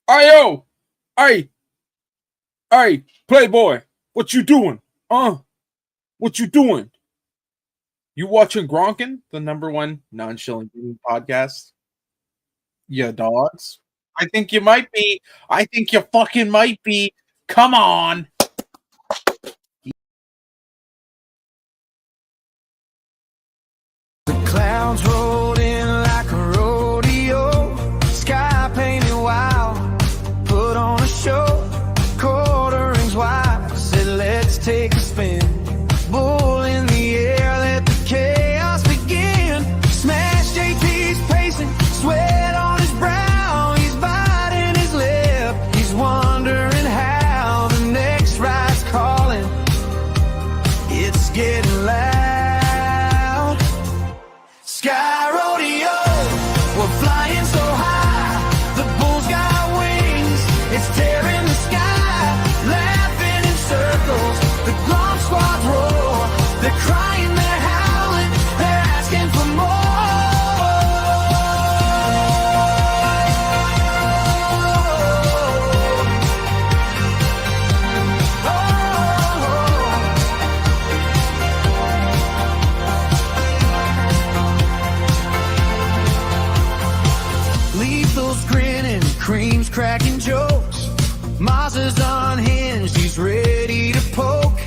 Yo, hey, Playboy, what you doing? What you doing? You watching Gronkin, the #1 non-shilling podcast? Yeah, dogs. I think you might be. I think you fucking might be. Come on. The clouds rolled in like a rodeo, sky painted wild, put on a show, quarter rings wide, said let's take a spin, bull in the air, let the chaos begin, smash JT's pacing, sweat on his brow, he's biting his lip, he's wondering how the next ride's calling, it's getting loud. Sky rodeo, we're flying so high, the bull's got wings, it's tearing the sky, laughing in circles, the Gronks squad roar, they're crying, they're howling, they're asking for more. Lethal's grinning, Cream's cracking jokes. Maz's unhinged, he's ready to poke.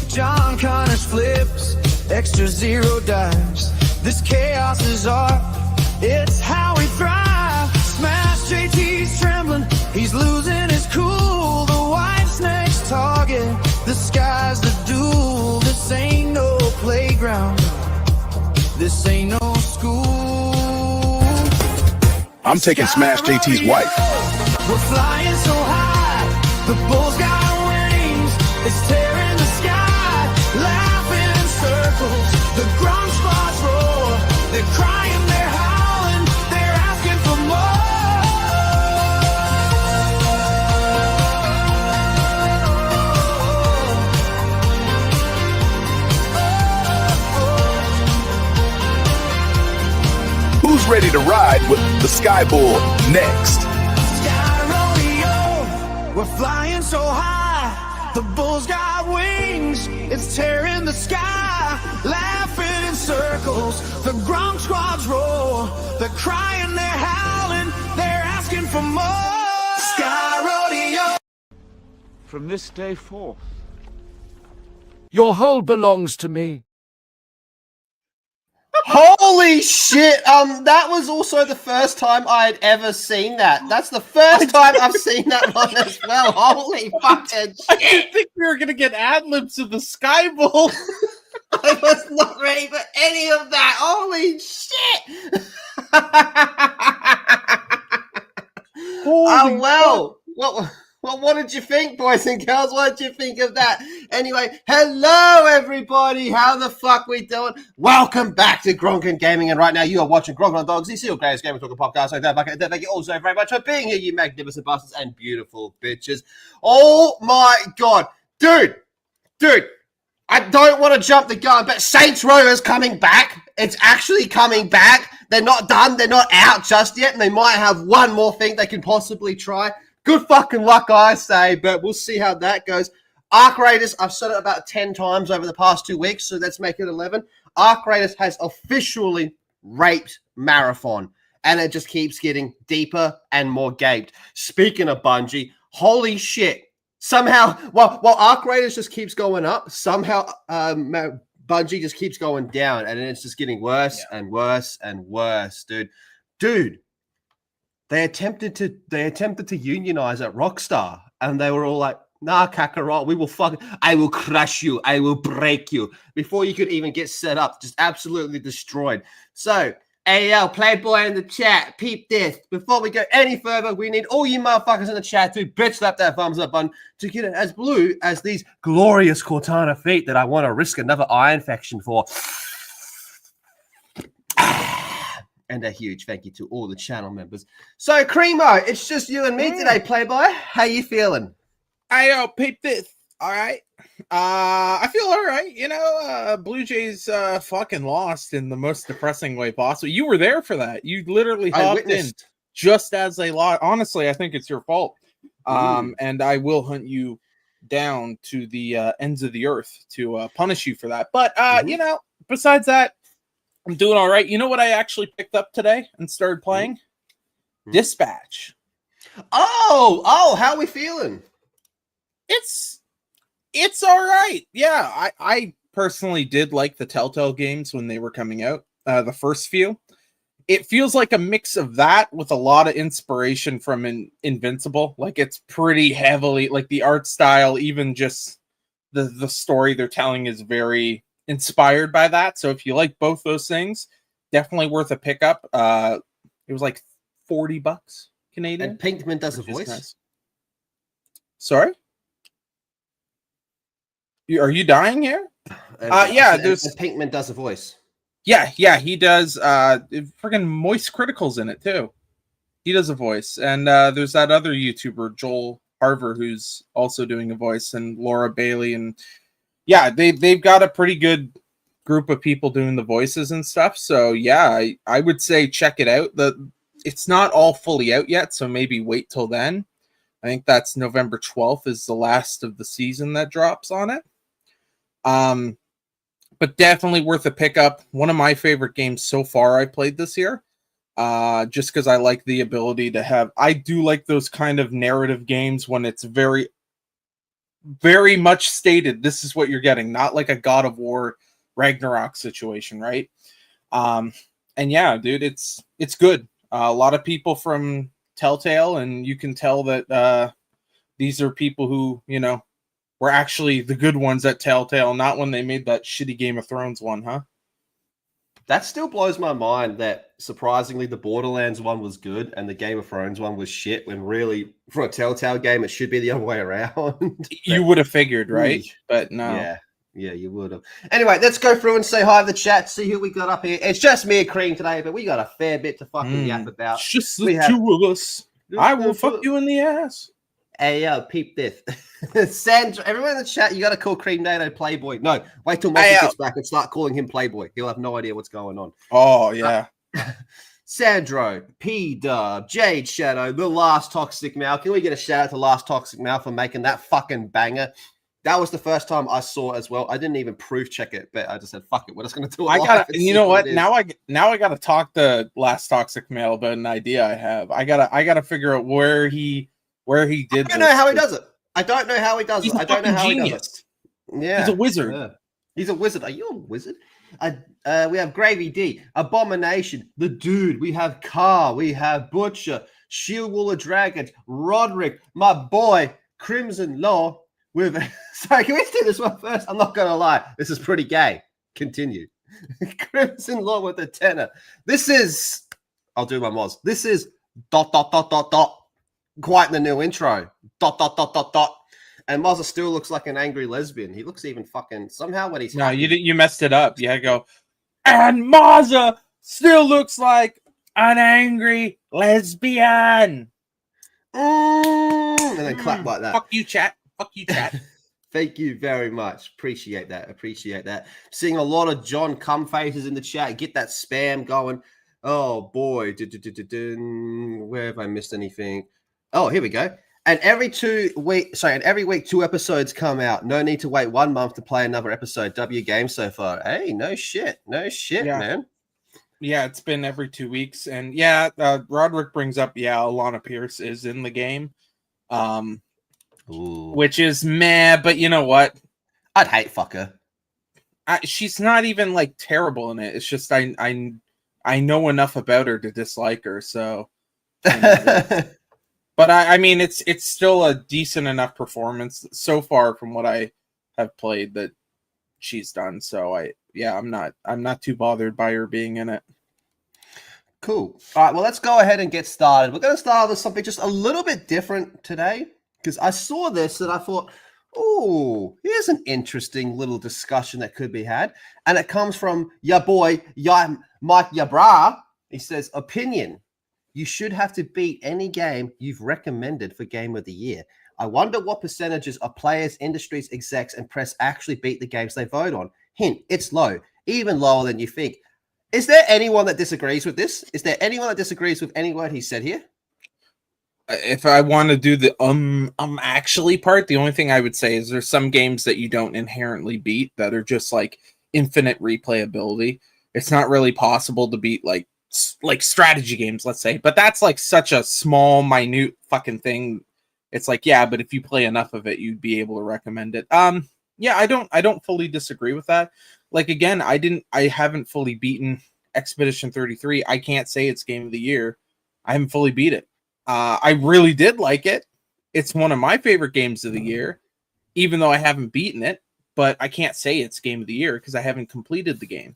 John Connor's flips, extra zero dives. This chaos is art, it's how we thrive. Smash JT's trembling, he's losing his cool. The wife's next target, the sky's the duel. This ain't no playground, this ain't no school. I'm taking Smash JT's wife. We're flying so high, the bull's got wings, it's tearing the sky, laughing in circles, the Gronks squads roar, they're crying, they're howling, they're asking for Who's ready to ride with the Sky Bull next? Sky rodeo, we're flying so high, the bull's got wings, it's tearing the sky, laughing in circles, the Gronk squads roar, they're crying, they're howling, they're asking for more. Sky rodeo. From this day forth, your whole belongs to me. Holy shit! That was also the first time I had ever seen that. That's the first time I've seen that one as well. Holy fucking I shit! didn't think we were gonna get ad-libs of the Sky Bull. I was not ready for any of that. Holy shit! Holy Well, what did you think, boys and girls? What did you think of that? Anyway, hello everybody. How the fuck we doing? Welcome back to Gronkin Gaming, and right now you are watching Gronkin Dogs, the Seal Greatest Gaming Talker podcast. So thank you all so very much for being here, you magnificent bastards and beautiful bitches. Oh my god, dude, I don't want to jump the gun, but Saints Row is coming back. It's actually coming back. They're not done. They're not out just yet, and they might have one more thing they can possibly try. Good fucking luck, I say, but we'll see how that goes. Arc Raiders, I've said it about 10 times over the past 2 weeks, so let's make it 11. Arc Raiders has officially raped Marathon, and it just keeps getting deeper and more gaped. Speaking of Bungie, holy shit. Somehow, while Arc Raiders just keeps going up, somehow Bungie just keeps going down, and it's just getting worse and worse and worse, dude. They attempted to unionize at Rockstar, and they were all like, nah, Kakarot, I will crush you, I will break you. Before you could even get set up, just absolutely destroyed. So, AL, Playboy in the chat, peep this. Before we go any further, we need all you motherfuckers in the chat to bitch slap that thumbs up button to get it as blue as these glorious Cortana feet that I want to risk another eye infection for. And a huge thank you to all the channel members. So, Creamo, it's just you and me today, Playboy. How you feeling? Yo, peep this. All right. I feel all right. You know, Blue Jays fucking lost in the most depressing way possible. You were there for that. You literally hopped in. just as a lot. Honestly, I think it's your fault. And I will hunt you down to the ends of the earth to punish you for that. But you know, besides that, I'm doing all right. You know what I actually picked up today and started playing? Dispatch. Oh, how are we feeling? It's all right. Yeah, I personally did like the Telltale games when they were coming out, the first few. It feels like a mix of that with a lot of inspiration from Invincible. Like, it's pretty heavily, like, the art style, even just the story they're telling is very inspired by that. So if you like both those things, definitely worth a pickup. It was like $40 Canadian. And Pinkman does a voice. Nice. Sorry? Are you dying here? Yeah, there's Pinkman does a voice. Yeah, he does. Freaking Moist Critical's in it too. He does a voice, and there's that other YouTuber Joel Harver who's also doing a voice, and Laura Bailey, and yeah, they've got a pretty good group of people doing the voices and stuff. So yeah, I would say check it out. It's not all fully out yet, so maybe wait till then. I think that's November 12th is the last of the season that drops on it. But definitely worth a pickup. One of my favorite games so far I played this year. Just because I like the ability to have... I do like those kind of narrative games when it's very, very much stated, this is what you're getting. Not like a God of War Ragnarok situation, right? And yeah, dude, it's good. A lot of people from Telltale, and you can tell that these are people who, you know, were actually the good ones at Telltale, not when they made that shitty Game of Thrones one, huh? That still blows my mind that surprisingly the Borderlands one was good and the Game of Thrones one was shit, when really for a Telltale game it should be the other way around. You would have figured, right? But no. Yeah, you would have. Anyway, let's go through and say hi to the chat, see who we got up here. It's just me and Cream today, but we got a fair bit to fucking yap about. It's just the two of us. I will fuck you in the ass. Hey, yo, peep this. Sandra, everyone in the chat, you got to call Cream Nato Playboy. No, wait till Monkey gets back and start calling him Playboy. He'll have no idea what's going on. Oh, yeah. Sandro, P-Dub, Jade Shadow, The Last Toxic Mal. Can we get a shout out to Last Toxic Mal for making that fucking banger? That was the first time I saw it as well. I didn't even proof check it, but I just said, fuck it. We're just going to do it. You know what? Now I got to talk to Last Toxic Male about an idea I have. I got to figure out where he did. I don't know how he does it. I don't know how he does it. I don't know how genius. He does it. Yeah. He's a wizard. Yeah. He's a wizard. Are you a wizard? We have Gravy D, Abomination, The Dude. We have Carr. We have Butcher, Shield Wall of Dragons, Roderick, my boy, Crimson Law. Sorry, can we do this one first? I'm not going to lie. This is pretty gay. Continue. Crimson Law with the tenor. This is... I'll do my mods. This is ... Quite the new intro. ... And Mozza still looks like an angry lesbian. He looks even fucking... Somehow when he's... No, you messed it up. You had to go... And Mozza still looks like an angry lesbian. And then clap like that. Fuck you, chat. Fuck you, chat. Thank you very much. Appreciate that. Seeing a lot of John cum faces in the chat. Get that spam going. Oh, boy. Where have I missed anything? Oh, here we go. And every week, 2 episodes come out. No need to wait 1 month to play another episode. W game so far. Hey, no shit, yeah. Man. Yeah, it's been every 2 weeks. And yeah, Roderick brings up, Alana Pierce is in the game. Which is meh, but you know what? I'd hate fuck her. She's not even like terrible in it. It's just I know enough about her to dislike her, so but I mean it's still a decent enough performance so far from what I have played that she's done. So I'm not too bothered by her being in it. Cool. All right, well, let's go ahead and get started. We're going to start with something just a little bit different today, because I saw this and I thought, oh, here's an interesting little discussion that could be had. And it comes from your boy, Mike Yabra. He says, opinion. You should have to beat any game you've recommended for Game of the Year. I wonder what percentages of players, industries, execs, and press actually beat the games they vote on. Hint, it's low, even lower than you think. Is there anyone that disagrees with this? Is there anyone that disagrees with any word he said here? if I want to do the actually part, the only thing I would say is there's some games that you don't inherently beat that are just like infinite replayability. It's not really possible to beat like strategy games, let's say, but that's like such a small, minute fucking thing. It's like, yeah, but if you play enough of it, you'd be able to recommend it. Yeah, I don't fully disagree with that. Like, again, I haven't fully beaten Expedition 33. I can't say it's game of the year. I haven't fully beat it. I really did like it. It's one of my favorite games of the year, even though I haven't beaten it, but I can't say it's game of the year because I haven't completed the game.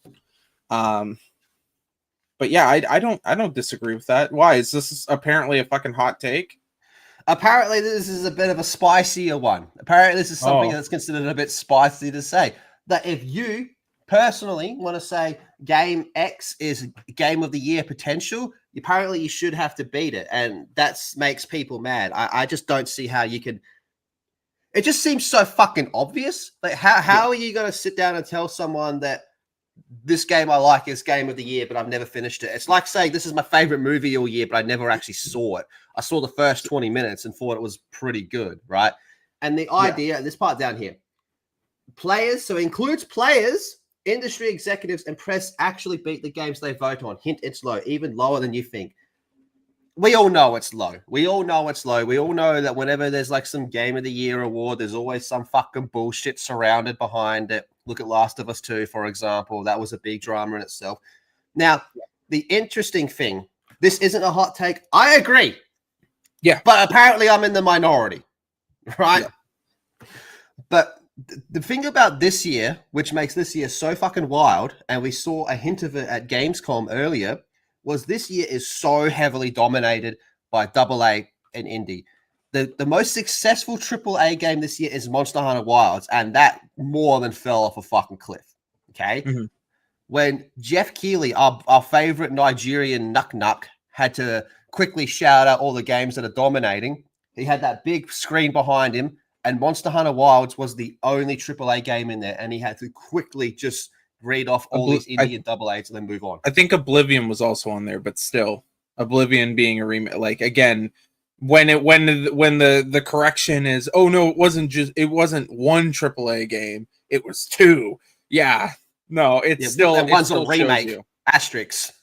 But yeah, I don't disagree with that. Why? Is this apparently a fucking hot take? Apparently, this is a bit of a spicier one. Apparently, this is something that's considered a bit spicy to say. That if you personally want to say game X is game of the year potential, apparently you should have to beat it. And that makes people mad. I just don't see how you can. It just seems so fucking obvious. Like, how are you going to sit down and tell someone that this game I like is game of the year, but I've never finished it? It's like saying this is my favorite movie all year, but I never actually saw it. I saw the first 20 minutes and thought it was pretty good, right? And the idea, this part down here, players, so it includes players, industry executives, and press actually beat the games they vote on. Hint, it's low, even lower than you think. We all know it's low. We all know it's low. We all know that whenever there's like some game of the year award, there's always some fucking bullshit surrounded behind it. Look at Last of Us 2, for example. That was a big drama in itself. Now, the interesting thing, this isn't a hot take. I agree. Yeah. But apparently I'm in the minority, right? Yeah. But the thing about this year, which makes this year so fucking wild, and we saw a hint of it at Gamescom earlier, was this year is so heavily dominated by AA and indie. The most successful AAA game this year is Monster Hunter Wilds, and that more than fell off a fucking cliff. Okay? Mm-hmm. When Jeff Keighley, our favorite Nigerian nuck, had to quickly shout out all the games that are dominating, he had that big screen behind him, and Monster Hunter Wilds was the only AAA game in there, and he had to quickly just read off all these indie and AA's and then move on. I think Oblivion was also on there, but still, Oblivion being a remake, like, again, when the correction is, oh no, it wasn't one AAA game, it was two. Yeah, no, it's still, and one's a remake. Asterisks.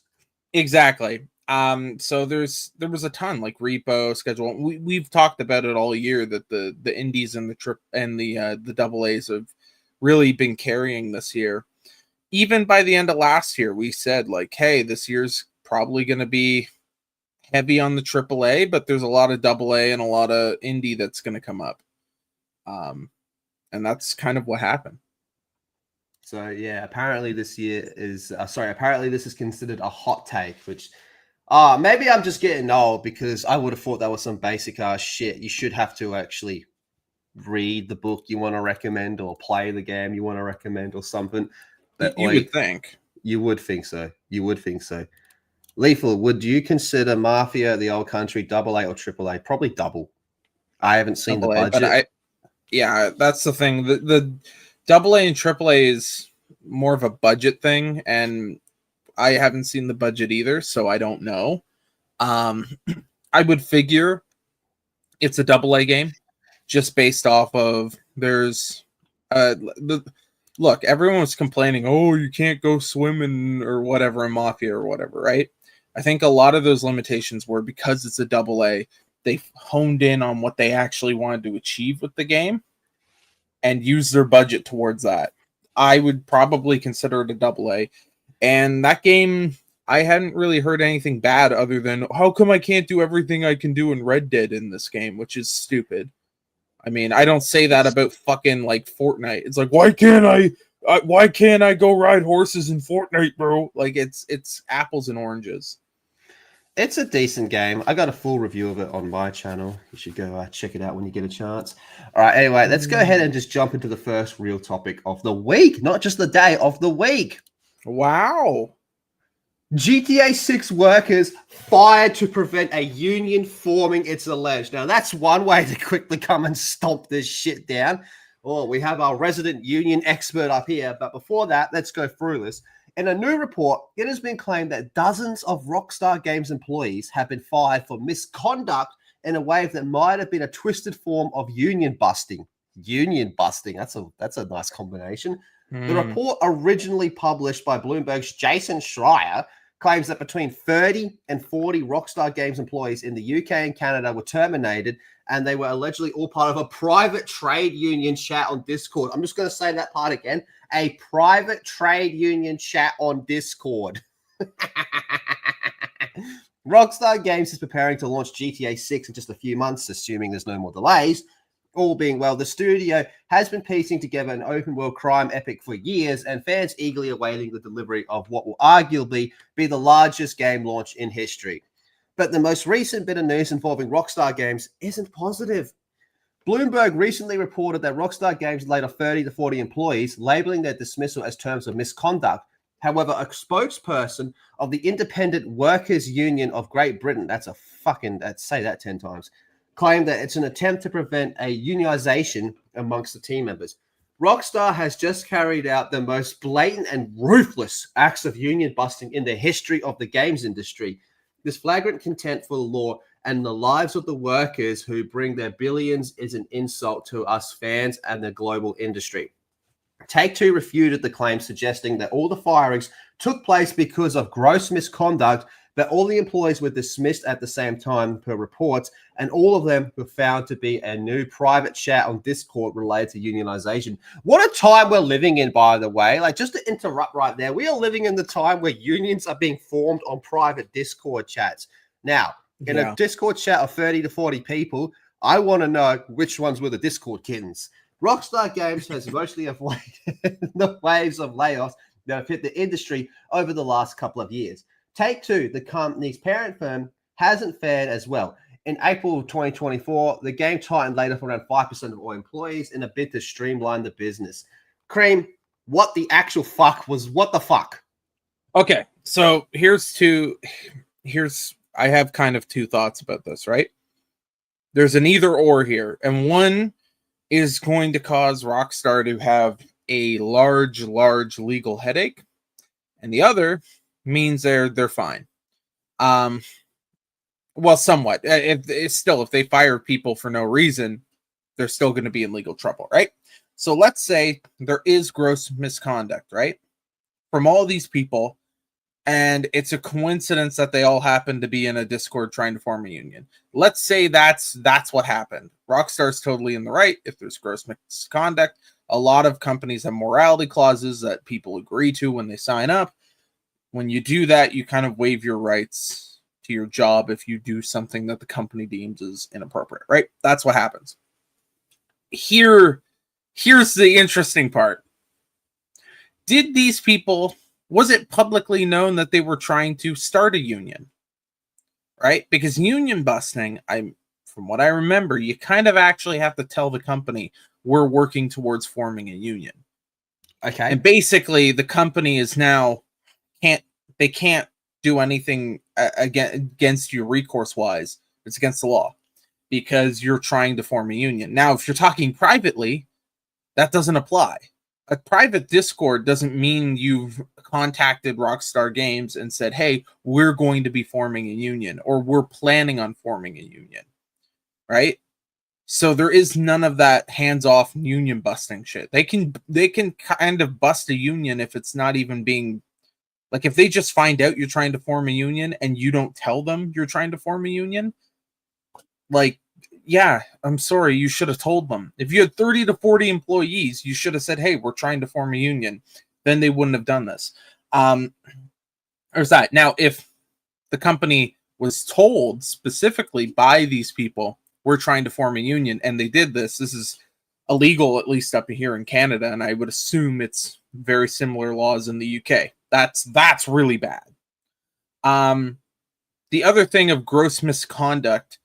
Exactly. So there was a ton, like Repo, Schedule. We've talked about it all year that the indies and the AA's have really been carrying this year. Even by the end of last year, we said, like, hey, this year's probably going to be heavy on the AAA, but there's a lot of AA and a lot of indie that's going to come up. And that's kind of what happened. So, yeah, apparently this year is, apparently this is considered a hot take, which, maybe I'm just getting old because I would have thought that was some basic ass shit. You should have to actually read the book you want to recommend or play the game you want to recommend or something. But you would think. You would think so. You would think so. Lethal, would you consider Mafia, The Old Country, AA or AAA? Probably double. I haven't seen the budget. But yeah, that's the thing. The AA and AAA is more of a budget thing, and I haven't seen the budget either, so I don't know. I would figure it's a AA game, just based off of there's look, everyone was complaining, oh, you can't go swimming or whatever in Mafia or whatever, right? I think a lot of those limitations were because it's a AA, they honed in on what they actually wanted to achieve with the game and used their budget towards that. I would probably consider it a AA. And that game, I hadn't really heard anything bad other than, how come I can't do everything I can do in Red Dead in this game, which is stupid. I mean, I don't say that about fucking like Fortnite. It's like, why can't I go ride horses in Fortnite, bro? Like it's apples and oranges. It's a decent game. I got a full review of it on my channel. You should go check it out when you get a chance. All right, anyway, let's go ahead and just jump into the first real topic of the week, not just the day, of the week. Wow. GTA 6 workers fired to prevent a union forming, it's alleged. Now, that's one way to quickly come and stomp this shit down. Oh, we have our resident union expert up here. But before that, let's go through this. In a new report, it has been claimed that dozens of Rockstar Games employees have been fired for misconduct in a wave that might have been a twisted form of union busting. Union busting. That's a nice combination. The report, originally published by Bloomberg's Jason Schreier, claims that between 30 and 40 Rockstar Games employees in the UK and Canada were terminated, and they were allegedly all part of a private trade union chat on Discord. I'm just going to say that part again. A private trade union chat on Discord. Rockstar Games is preparing to launch GTA 6 in just a few months, assuming there's no more delays. All being well, the studio has been piecing together an open-world crime epic for years, and fans eagerly awaiting the delivery of what will arguably be the largest game launch in history. But the most recent bit of news involving Rockstar Games isn't positive. Bloomberg recently reported that Rockstar Games laid off 30 to 40 employees, labeling their dismissal as terms of misconduct. However, a spokesperson of the Independent Workers Union of Great Britain, say that 10 times, claimed that it's an attempt to prevent a unionization amongst the team members. Rockstar has just carried out the most blatant and ruthless acts of union busting in the history of the games industry. This flagrant contempt for the law and the lives of the workers who bring their billions is an insult to us fans and the global industry. Take-Two refuted the claim, suggesting that all the firings took place because of gross misconduct, but all the employees were dismissed at the same time per reports, and all of them were found to be a new private chat on Discord related to unionization. What a time we're living in, by the way. Like, just to interrupt right there, we are living in the time where unions are being formed on private Discord chats. Now, in a Discord chat of 30 to 40 people, I want to know which ones were the Discord kittens. Rockstar Games has mostly avoided the waves of layoffs that have hit the industry over the last couple of years. Take-Two, the company's parent firm, hasn't fared as well. In April of 2024, the game titan laid off around 5% of all employees in a bid to streamline the business. Cream, what the fuck? Okay, so I have kind of two thoughts about this, right? There's an either or here, and one is going to cause Rockstar to have a large legal headache, and the other means they're fine. Well, somewhat. If they fire people for no reason, they're still going to be in legal trouble, right? So let's say there is gross misconduct, right, from all these people, and it's a coincidence that they all happen to be in a Discord trying to form a union. Let's say that's what happened. Rockstar's totally in the right if there's gross misconduct. A lot of companies have morality clauses that people agree to when they sign up. When you do that, you kind of waive your rights to your job if you do something that the company deems is inappropriate, right? That's what happens. Here's the interesting part. Did these people... Was it publicly known that they were trying to start a union? Right? Because union busting, from what I remember, you kind of actually have to tell the company we're working towards forming a union. Okay. And basically, the company is now can't do anything against you recourse-wise. It's against the law because you're trying to form a union. Now, if you're talking privately, that doesn't apply. A private Discord doesn't mean you've contacted Rockstar Games and said, hey, we're going to be forming a union, or we're planning on forming a union, right? So there is none of that hands-off union busting shit. They can kind of bust a union if it's not even being... Like, if they just find out you're trying to form a union and you don't tell them you're trying to form a union, like, yeah, I'm sorry, you should have told them. If you had 30 to 40 employees, you should have said, hey, we're trying to form a union. Then they wouldn't have done this. There's that. Now, if the company was told specifically by these people, we're trying to form a union, and they did this is illegal, at least up here in Canada, and I would assume it's very similar laws in the UK. That's really bad. The other thing of gross misconduct,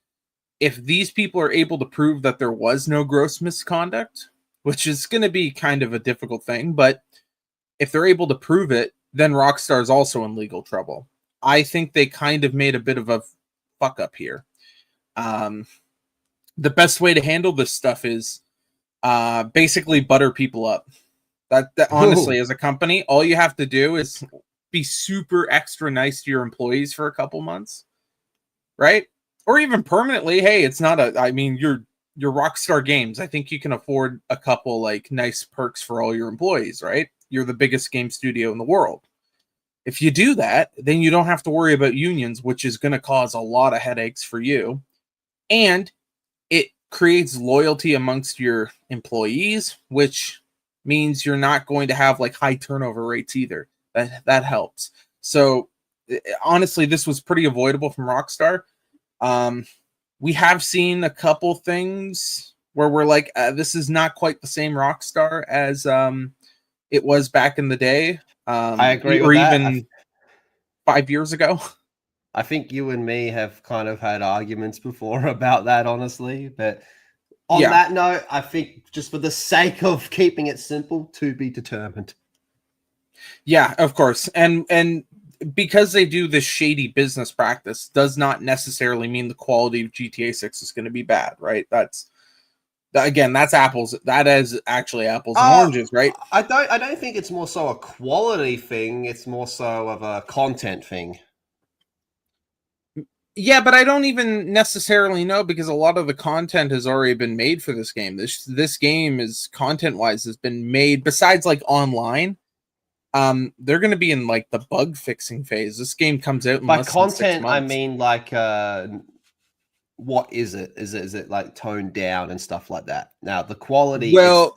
if these people are able to prove that there was no gross misconduct, which is going to be kind of a difficult thing, but if they're able to prove it, then Rockstar is also in legal trouble. I think they kind of made a bit of a fuck up here. The best way to handle this stuff is basically butter people up. That honestly, as a company, all you have to do is be super extra nice to your employees for a couple months, right? or even permanently. Hey, it's not a. I mean, you're Rockstar Games. I think you can afford a couple like nice perks for all your employees, right? You're the biggest game studio in the world. If you do that, then you don't have to worry about unions, which is going to cause a lot of headaches for you. And it creates loyalty amongst your employees, which means you're not going to have like high turnover rates either. That helps. So honestly, this was pretty avoidable from Rockstar. We have seen a couple things where we're like, this is not quite the same Rockstar as it was back in the day. I agree or with that. even 5 years ago. I think you and me have kind of had arguments before about that, honestly. But on that note, I think just for the sake of keeping it simple, to be determined. Yeah, of course. And because they do this shady business practice does not necessarily mean the quality of GTA 6 is going to be bad, right? That's apples. That is actually apples and oranges, right? I don't think it's more so a quality thing. It's more so of a content thing. Yeah, but I don't even necessarily know because a lot of the content has already been made for this game. This game is content-wise has been made besides like online. They're going to be in like the bug fixing phase. This game comes out in By less than 6 content, months. I mean like what is it? Is it like toned down and stuff like that? Now the quality. Well,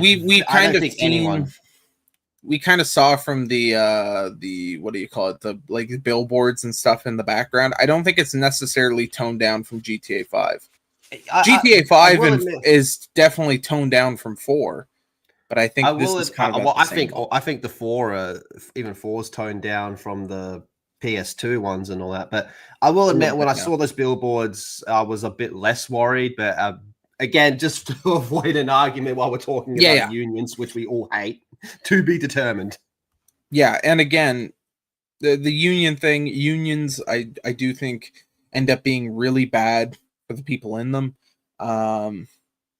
we kind of think anyone. We kind of saw from the what do you call it, the like billboards and stuff in the background. I don't think it's necessarily toned down from GTA 5. GTA 5 is definitely toned down from 4, but I think this is kind of I think the 4 even 4's toned down from the PS2 ones and all that. But I will admit, when I saw those billboards, I was a bit less worried. But again, just to avoid an argument while we're talking about unions, which we all hate, to be determined. Yeah, and again, the union thing, unions, I do think end up being really bad for the people in them.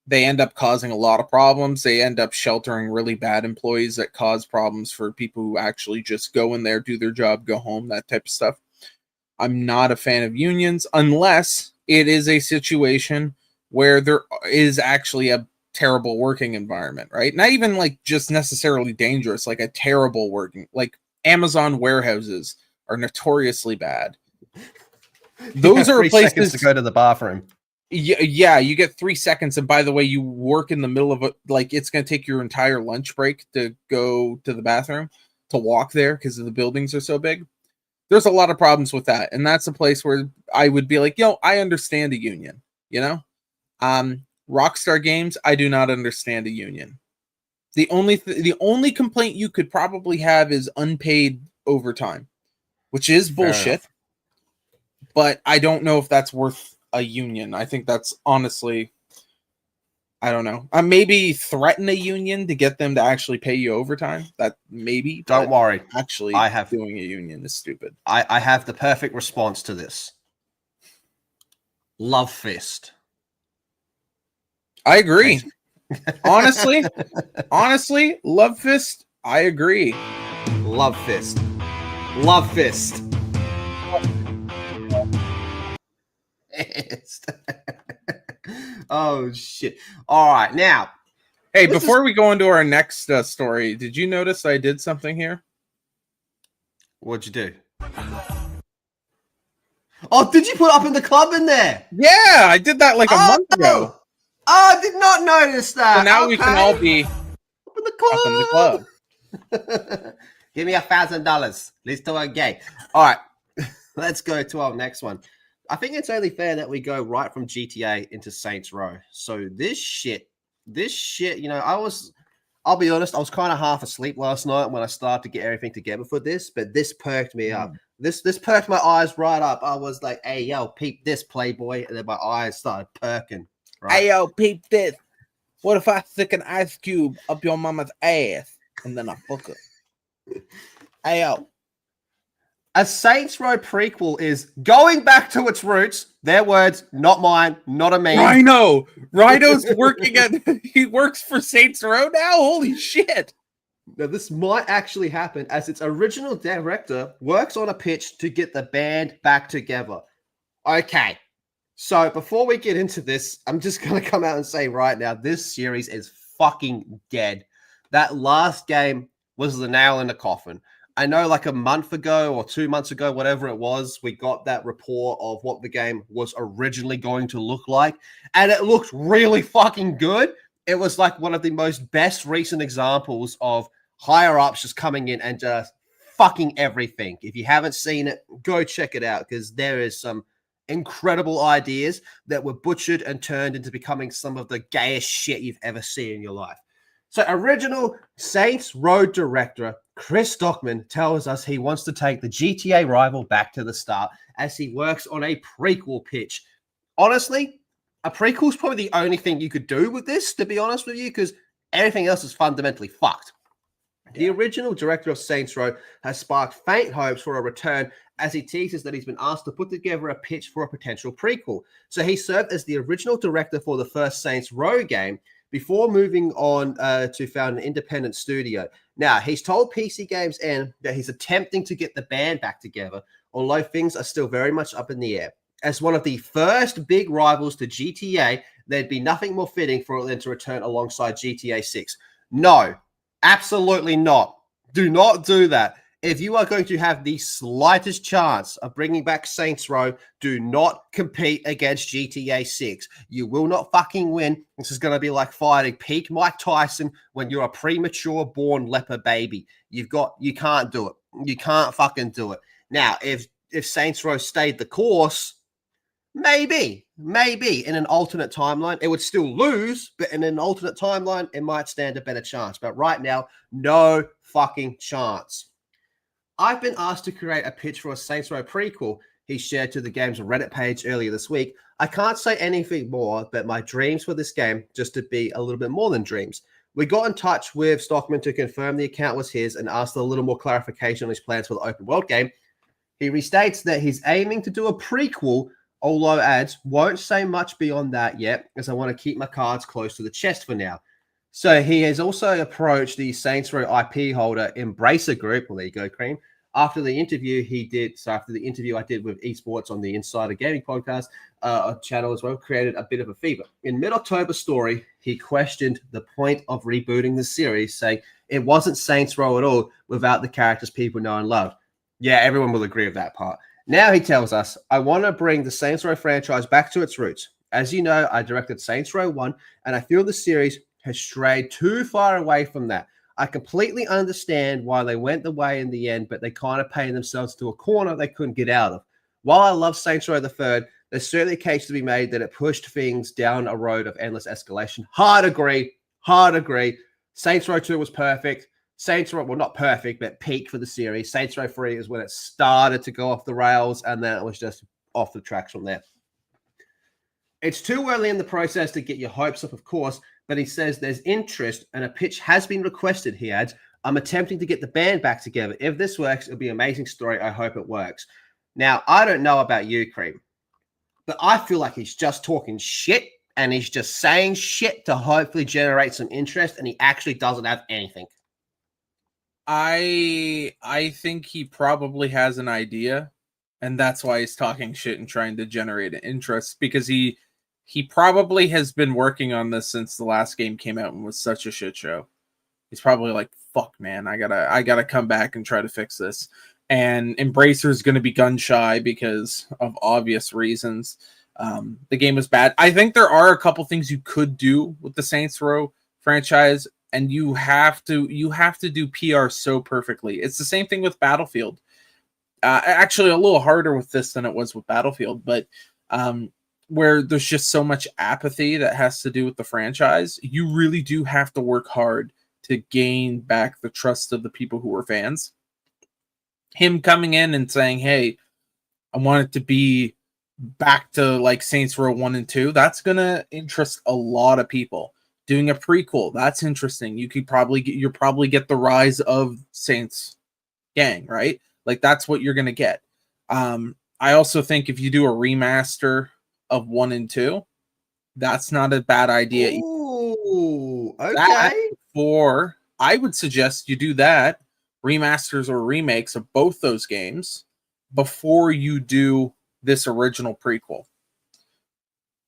They end up causing a lot of problems. They end up sheltering really bad employees that cause problems for people who actually just go in there, do their job, go home, that type of stuff. I'm not a fan of unions unless it is a situation where there is actually a terrible working environment, right? Not even like just necessarily dangerous, like a terrible working, like Amazon warehouses are notoriously bad. Those are places to go to the bathroom. Yeah, you get 3 seconds, and by the way, you work in the middle of like it's going to take your entire lunch break to go to the bathroom, to walk there because the buildings are so big. There's a lot of problems with that, and that's a place where I would be like, I understand a union, Rockstar Games, I do not understand a union. The only complaint you could probably have is unpaid overtime, which is bullshit. But I don't know if that's worth a union. I think that's honestly, I don't know. Maybe threaten a union to get them to actually pay you overtime. That maybe. Don't worry. Actually, doing a union is stupid. I have the perfect response to this. Love fist. I agree. honestly, Love fist. I agree. Love fist. Love fist. Oh shit! All right, now. Hey, before we go into our next story, did you notice I did something here? What'd you do? Oh, did you put up in the club in there? Yeah, I did that like a month ago. Oh, I did not notice that. So now we can all be up in the club. Give me $1,000. Let's do a game. All right, let's go to our next one. I think it's only fair that we go right from GTA into Saints Row. So this shit, I'll be honest, I was kind of half asleep last night when I started to get everything together for this, but this perked me up. This perked my eyes right up. I was like, hey, yo, peep this, Playboy. And then my eyes started perking. Right? Hey, yo, peep this. What if I stick an ice cube up your mama's ass and then I fuck her? Hey, yo. A Saints Row prequel is going back to its roots. Their words, not mine, not a me. Rhino's he works for Saints Row now? Holy shit. Now, this might actually happen as its original director works on a pitch to get the band back together. Okay, So before we get into this, I'm just going to come out and say right now, this series is fucking dead. That last game was the nail in the coffin. I know like a month ago or 2 months ago, whatever it was, we got that report of what the game was originally going to look like. And it looked really fucking good. It was like one of the most best recent examples of higher ups just coming in and just fucking everything. If you haven't seen it, go check it out because there is some incredible ideas that were butchered and turned into becoming some of the gayest shit you've ever seen in your life. So original Saints Row director Chris Stockman tells us he wants to take the GTA rival back to the start as he works on a prequel pitch. Honestly, a prequel is probably the only thing you could do with this, to be honest with you, because everything else is fundamentally fucked. The original director of Saints Row has sparked faint hopes for a return as he teases that he's been asked to put together a pitch for a potential prequel. So he served as the original director for the first Saints Row game before moving on to found an independent studio. Now, he's told PC Games N that he's attempting to get the band back together, although things are still very much up in the air. As one of the first big rivals to GTA, there'd be nothing more fitting for them to return alongside GTA 6. No, absolutely not. Do not do that. If you are going to have the slightest chance of bringing back Saints Row, do not compete against GTA 6. You will not fucking win. This is going to be like fighting peak Mike Tyson when you're a premature born leper baby. You can't do it. You can't fucking do it. Now, if Saints Row stayed the course, maybe in an alternate timeline, it would still lose, but in an alternate timeline, it might stand a better chance. But right now, no fucking chance. I've been asked to create a pitch for a Saints Row prequel he shared to the game's Reddit page earlier this week. I can't say anything more, but my dreams for this game just to be a little bit more than dreams. We got in touch with Stockman to confirm the account was his and asked a little more clarification on his plans for the open world game. He restates that he's aiming to do a prequel, although adds, won't say much beyond that yet, as I want to keep my cards close to the chest for now. So he has also approached the Saints Row IP holder Embracer Group. Well, there you go, Cream. After the interview I did with Esports on the Insider Gaming podcast channel as well, created a bit of a fever. In mid-October story, he questioned the point of rebooting the series, saying it wasn't Saints Row at all without the characters people know and love. Yeah, everyone will agree with that part. Now he tells us, I want to bring the Saints Row franchise back to its roots. As you know, I directed Saints Row 1, and I feel the series has strayed too far away from that. I completely understand why they went the way in the end, but they kind of painted themselves to a corner they couldn't get out of. While I love Saints Row the Third, there's certainly a case to be made that it pushed things down a road of endless escalation. Hard agree. Saints Row 2 was perfect. Saints Row, well, not perfect, but peak for the series. Saints Row 3 is when it started to go off the rails, and then it was just off the tracks from there. It's too early in the process to get your hopes up, of course, but he says there's interest and a pitch has been requested, he adds. I'm attempting to get the band back together. If this works, it'll be an amazing story. I hope it works. Now, I don't know about you, Cream, but I feel like he's just talking shit and he's just saying shit to hopefully generate some interest, and he actually doesn't have anything. I think he probably has an idea, and that's why he's talking shit and trying to generate an interest, because he probably has been working on this since the last game came out and was such a shit show. He's probably like, fuck, man, I gotta come back and try to fix this. And Embracer is going to be gun shy because of obvious reasons. The game was bad. I think there are a couple things you could do with the Saints Row franchise, and you have to do PR so perfectly. It's the same thing with Battlefield. Actually, a little harder with this than it was with Battlefield, but where there's just so much apathy that has to do with the franchise, you really do have to work hard to gain back the trust of the people who are fans. Him coming in and saying, hey, I want it to be back to like Saints Row 1 and 2, that's going to interest a lot of people. Doing a prequel, that's interesting. You'll probably get the rise of Saints gang, right? Like that's what you're going to get. I also think if you do a remaster of 1 and 2, that's not a bad idea. Ooh, okay. Or I would suggest you do that, remasters or remakes of both those games, before you do this original prequel.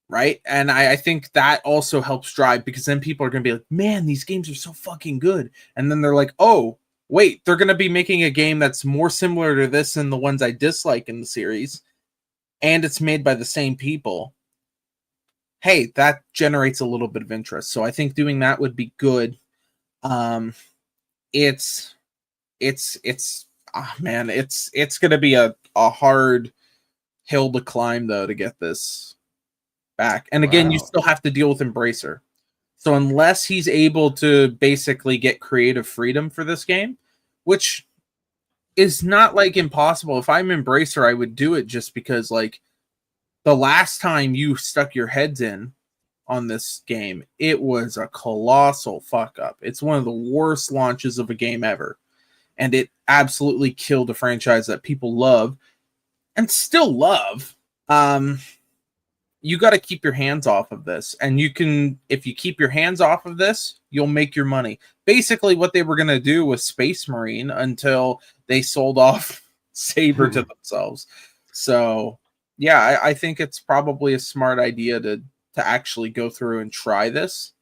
right? And I think that also helps drive, because then people are going to be like, man, these games are so fucking good. And then they're like, oh, wait, they're going to be making a game that's more similar to this than the ones I dislike in the series. And it's made by the same people. Hey, that generates a little bit of interest. So I think doing that would be good. It's man, it's going to be a hard hill to climb, though, to get this back. And again, you still have to deal with Embracer. So unless he's able to basically get creative freedom for this game, which is not like impossible. If I'm Embracer, I would do it, just because like the last time you stuck your heads in on this game, it was a colossal fuck up. It's one of the worst launches of a game ever. And it absolutely killed a franchise that people love and still love. You got to keep your hands off of this. And you can, if you keep your hands off of this, you'll make your money. Basically what they were going to do with Space Marine until they sold off Saber to themselves. So yeah, I think it's probably a smart idea to actually go through and try this.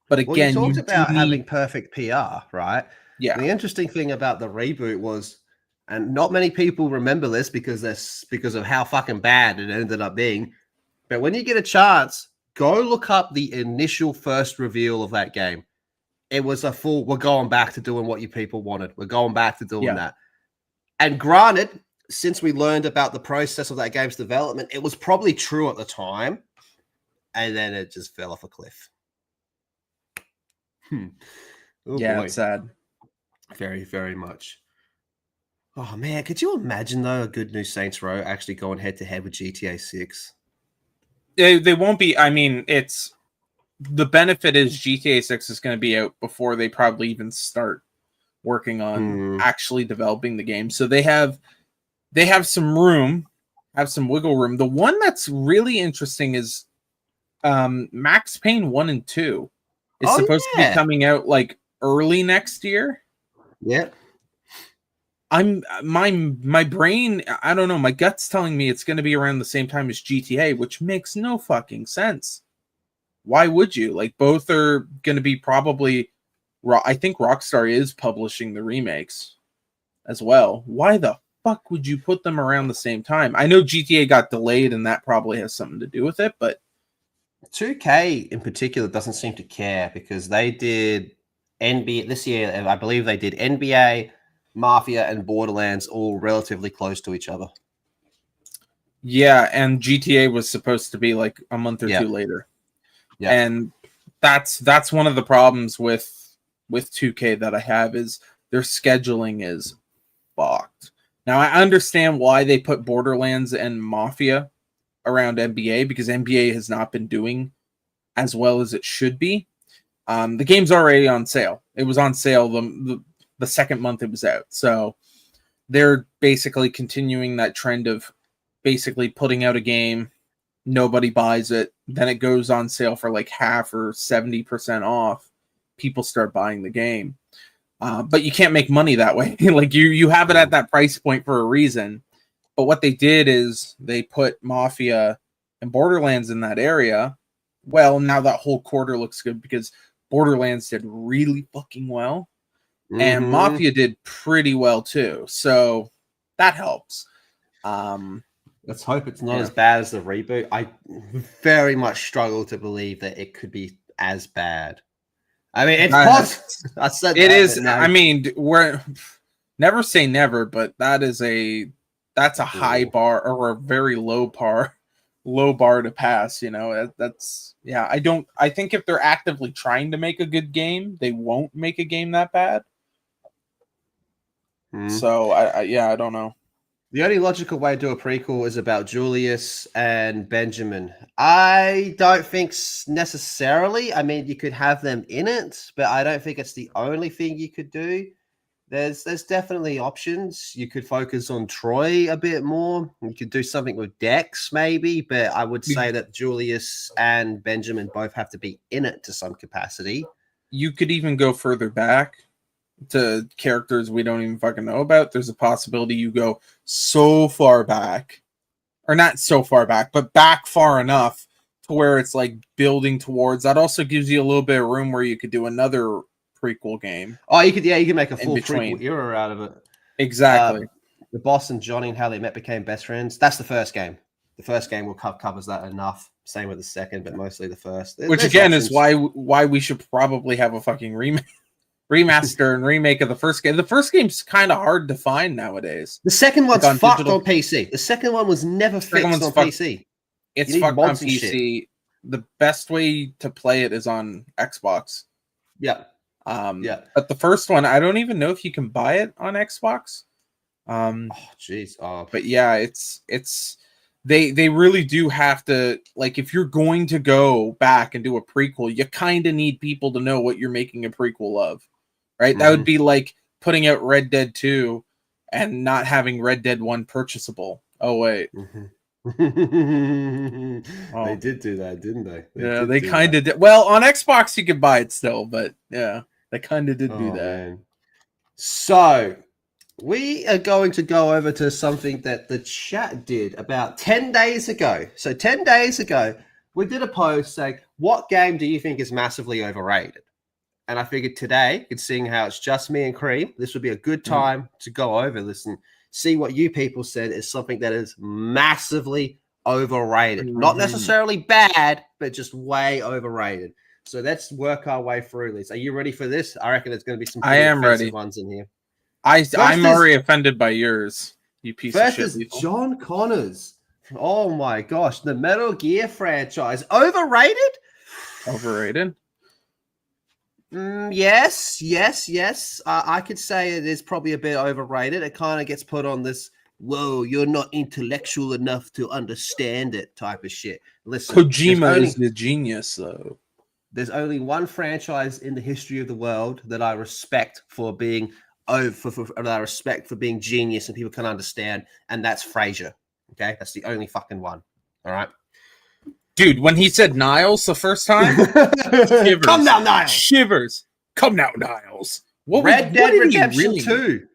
But again, well, you talked about having perfect PR, right? Yeah. The interesting thing about the reboot was, and not many people remember this because of how fucking bad it ended up being, but when you get a chance, go look up the initial first reveal of that game. It was a full, we're going back to doing what you people wanted. We're going back to doing that. And granted, since we learned about the process of that game's development, it was probably true at the time. And then it just fell off a cliff. Oh, yeah, boy. It's sad. Very, very much. Oh, man. Could you imagine, though, a good new Saints Row actually going head-to-head with GTA 6? They won't be. I mean, it's the benefit is GTA 6 is going to be out before they probably even start working on actually developing the game. So they have some room, have some wiggle room. The one that's really interesting is Max Payne 1 and 2 is supposed to be coming out like early next year. Yeah. My brain, I don't know, my gut's telling me it's going to be around the same time as GTA, which makes no fucking sense. Why would you? Like, both are going to be probably, I think Rockstar is publishing the remakes as well. Why the fuck would you put them around the same time? I know GTA got delayed and that probably has something to do with it, but 2K in particular doesn't seem to care, because they did NBA this year. I believe they did NBA, Mafia, and Borderlands all relatively close to each other. Yeah, and GTA was supposed to be like a month or two later. Yeah. And that's one of the problems with 2K that I have, is their scheduling is fucked. Now I understand why they put Borderlands and Mafia around NBA, because NBA has not been doing as well as it should be. The game's already on sale. It was on sale the second month it was out. So they're basically continuing that trend of basically putting out a game, nobody buys it, then it goes on sale for like half or 70% off. People start buying the game. But you can't make money that way. Like you have it at that price point for a reason. But what they did is they put Mafia and Borderlands in that area. Well, now that whole quarter looks good because Borderlands did really fucking well. And Mafia did pretty well too. So that helps. Let's hope it's not as bad as the reboot. I very much struggle to believe that it could be as bad. I mean, it's possible. I said it is. No. I mean, we're never say never, but that's a high bar or a very low bar to pass. You know, that's I think if they're actively trying to make a good game, they won't make a game that bad. So I don't know. The only logical way to do a prequel is about Julius and Benjamin. I don't think necessarily. I mean, you could have them in it, but I don't think it's the only thing you could do. There's definitely options. You could focus on Troy a bit more. You could do something with Dex maybe, but I would say that Julius and Benjamin both have to be in it to some capacity. You could even go further back to characters we don't even fucking know about. There's a possibility you go so far back, or not so far back, but back far enough to to where it's like building towards. That also gives you a little bit of room where you could do another prequel game. Oh, you could make a full between. prequel era out of it. Exactly. The boss and Johnny and how they met became best friends. That's the first game. The first game will covers that enough. Same with the second, but mostly the first. Which again is why we should probably have a fucking remaster and remake of the first game. The first game's kind of hard to find nowadays. The second one's on fucked digital. on PC. The second one was never fixed on PC. It's fucked on PC. The best way to play it is on Xbox. Yeah. But the first one, I don't even know if you can buy it on Xbox. Oh jeez. But yeah, it's they really do have to, like, if you're going to go back and do a prequel, you kind of need people to know what you're making a prequel of, right? That would be like putting out Red Dead 2 and not having Red Dead 1 purchasable. Oh wait. They did do that, didn't they? They kind of did. Well, on Xbox you could buy it still, but yeah, they kind of did do that. Man. So we are going to go over to something that the chat did about 10 days ago. So 10 days ago, we did a post saying, what game do you think is massively overrated? And I figured today, seeing how it's just me and Cream, this would be a good time to go over this and see what you people said is something that is massively overrated. Not necessarily bad, but just way overrated. So let's work our way through this. Are you ready for this? I reckon there's going to be some ready ones in here. I'm already offended by yours, you piece of shit. First is John Connors. Oh my gosh, the Metal Gear franchise. Overrated? Overrated? Yes. I could say it is probably a bit overrated. It kind of gets put on this, whoa, you're not intellectual enough to understand it type of shit. Listen, Kojima is the genius, though. There's only one franchise in the history of the world that I respect for being that I respect for being genius and people can understand, and that's Frasier. Okay, that's the only fucking one. All right, dude. When he said Niles the first time, shivers. Come now, Niles. Shivers. Come now, Niles. Red Dead Redemption 2.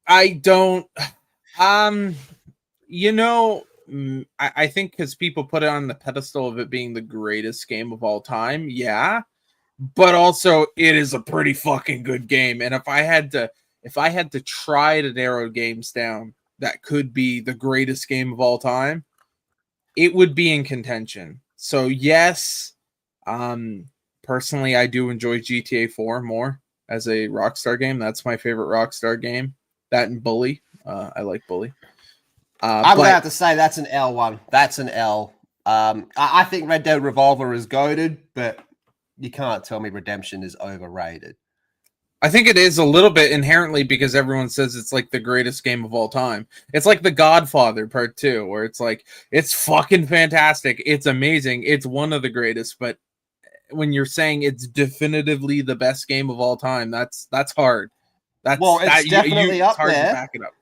I don't. I think because people put it on the pedestal of it being the greatest game of all time. Yeah. But also, it is a pretty fucking good game. And if I had to try to narrow games down that could be the greatest game of all time, it would be in contention. So yes, personally, I do enjoy GTA 4 more as a Rockstar game. That's my favorite Rockstar game. That and Bully. I like Bully. I'm going to have to say that's an L1. That's an L. I think Red Dead Revolver is goated, but you can't tell me Redemption is overrated. I think it is a little bit inherently because everyone says it's like the greatest game of all time. It's like The Godfather Part 2, where it's like, it's fucking fantastic. It's amazing. It's one of the greatest. But when you're saying it's definitively the best game of all time, that's hard. It's definitely up hard there. To back it up.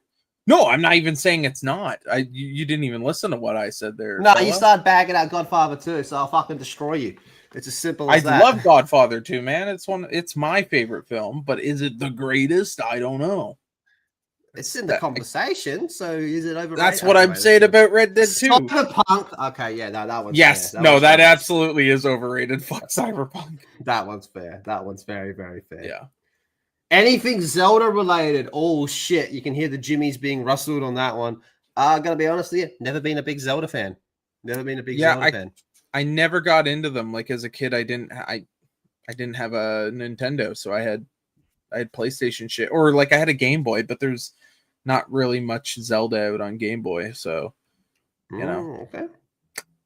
No, I'm not even saying it's not. You didn't even listen to what I said there. No, you started bagging out Godfather 2, so I'll fucking destroy you. It's as simple as that. I love Godfather 2, man. It's my favorite film, but is it the greatest? I don't know. It's in the conversation, so is it overrated? That's what I'm saying about Red Dead 2. Cyberpunk. Okay, yeah, that one's yes, fair. that absolutely is overrated. Fuck Cyberpunk. That one's fair. That one's very, very fair. Yeah. Anything Zelda related? Oh shit! You can hear the jimmies being rustled on that one. I gotta be honest with you. Never been a big Zelda fan. Zelda fan. I never got into them. Like as a kid, I didn't have a Nintendo, so I had PlayStation shit, or like I had a Game Boy, but there's not really much Zelda out on Game Boy, so okay.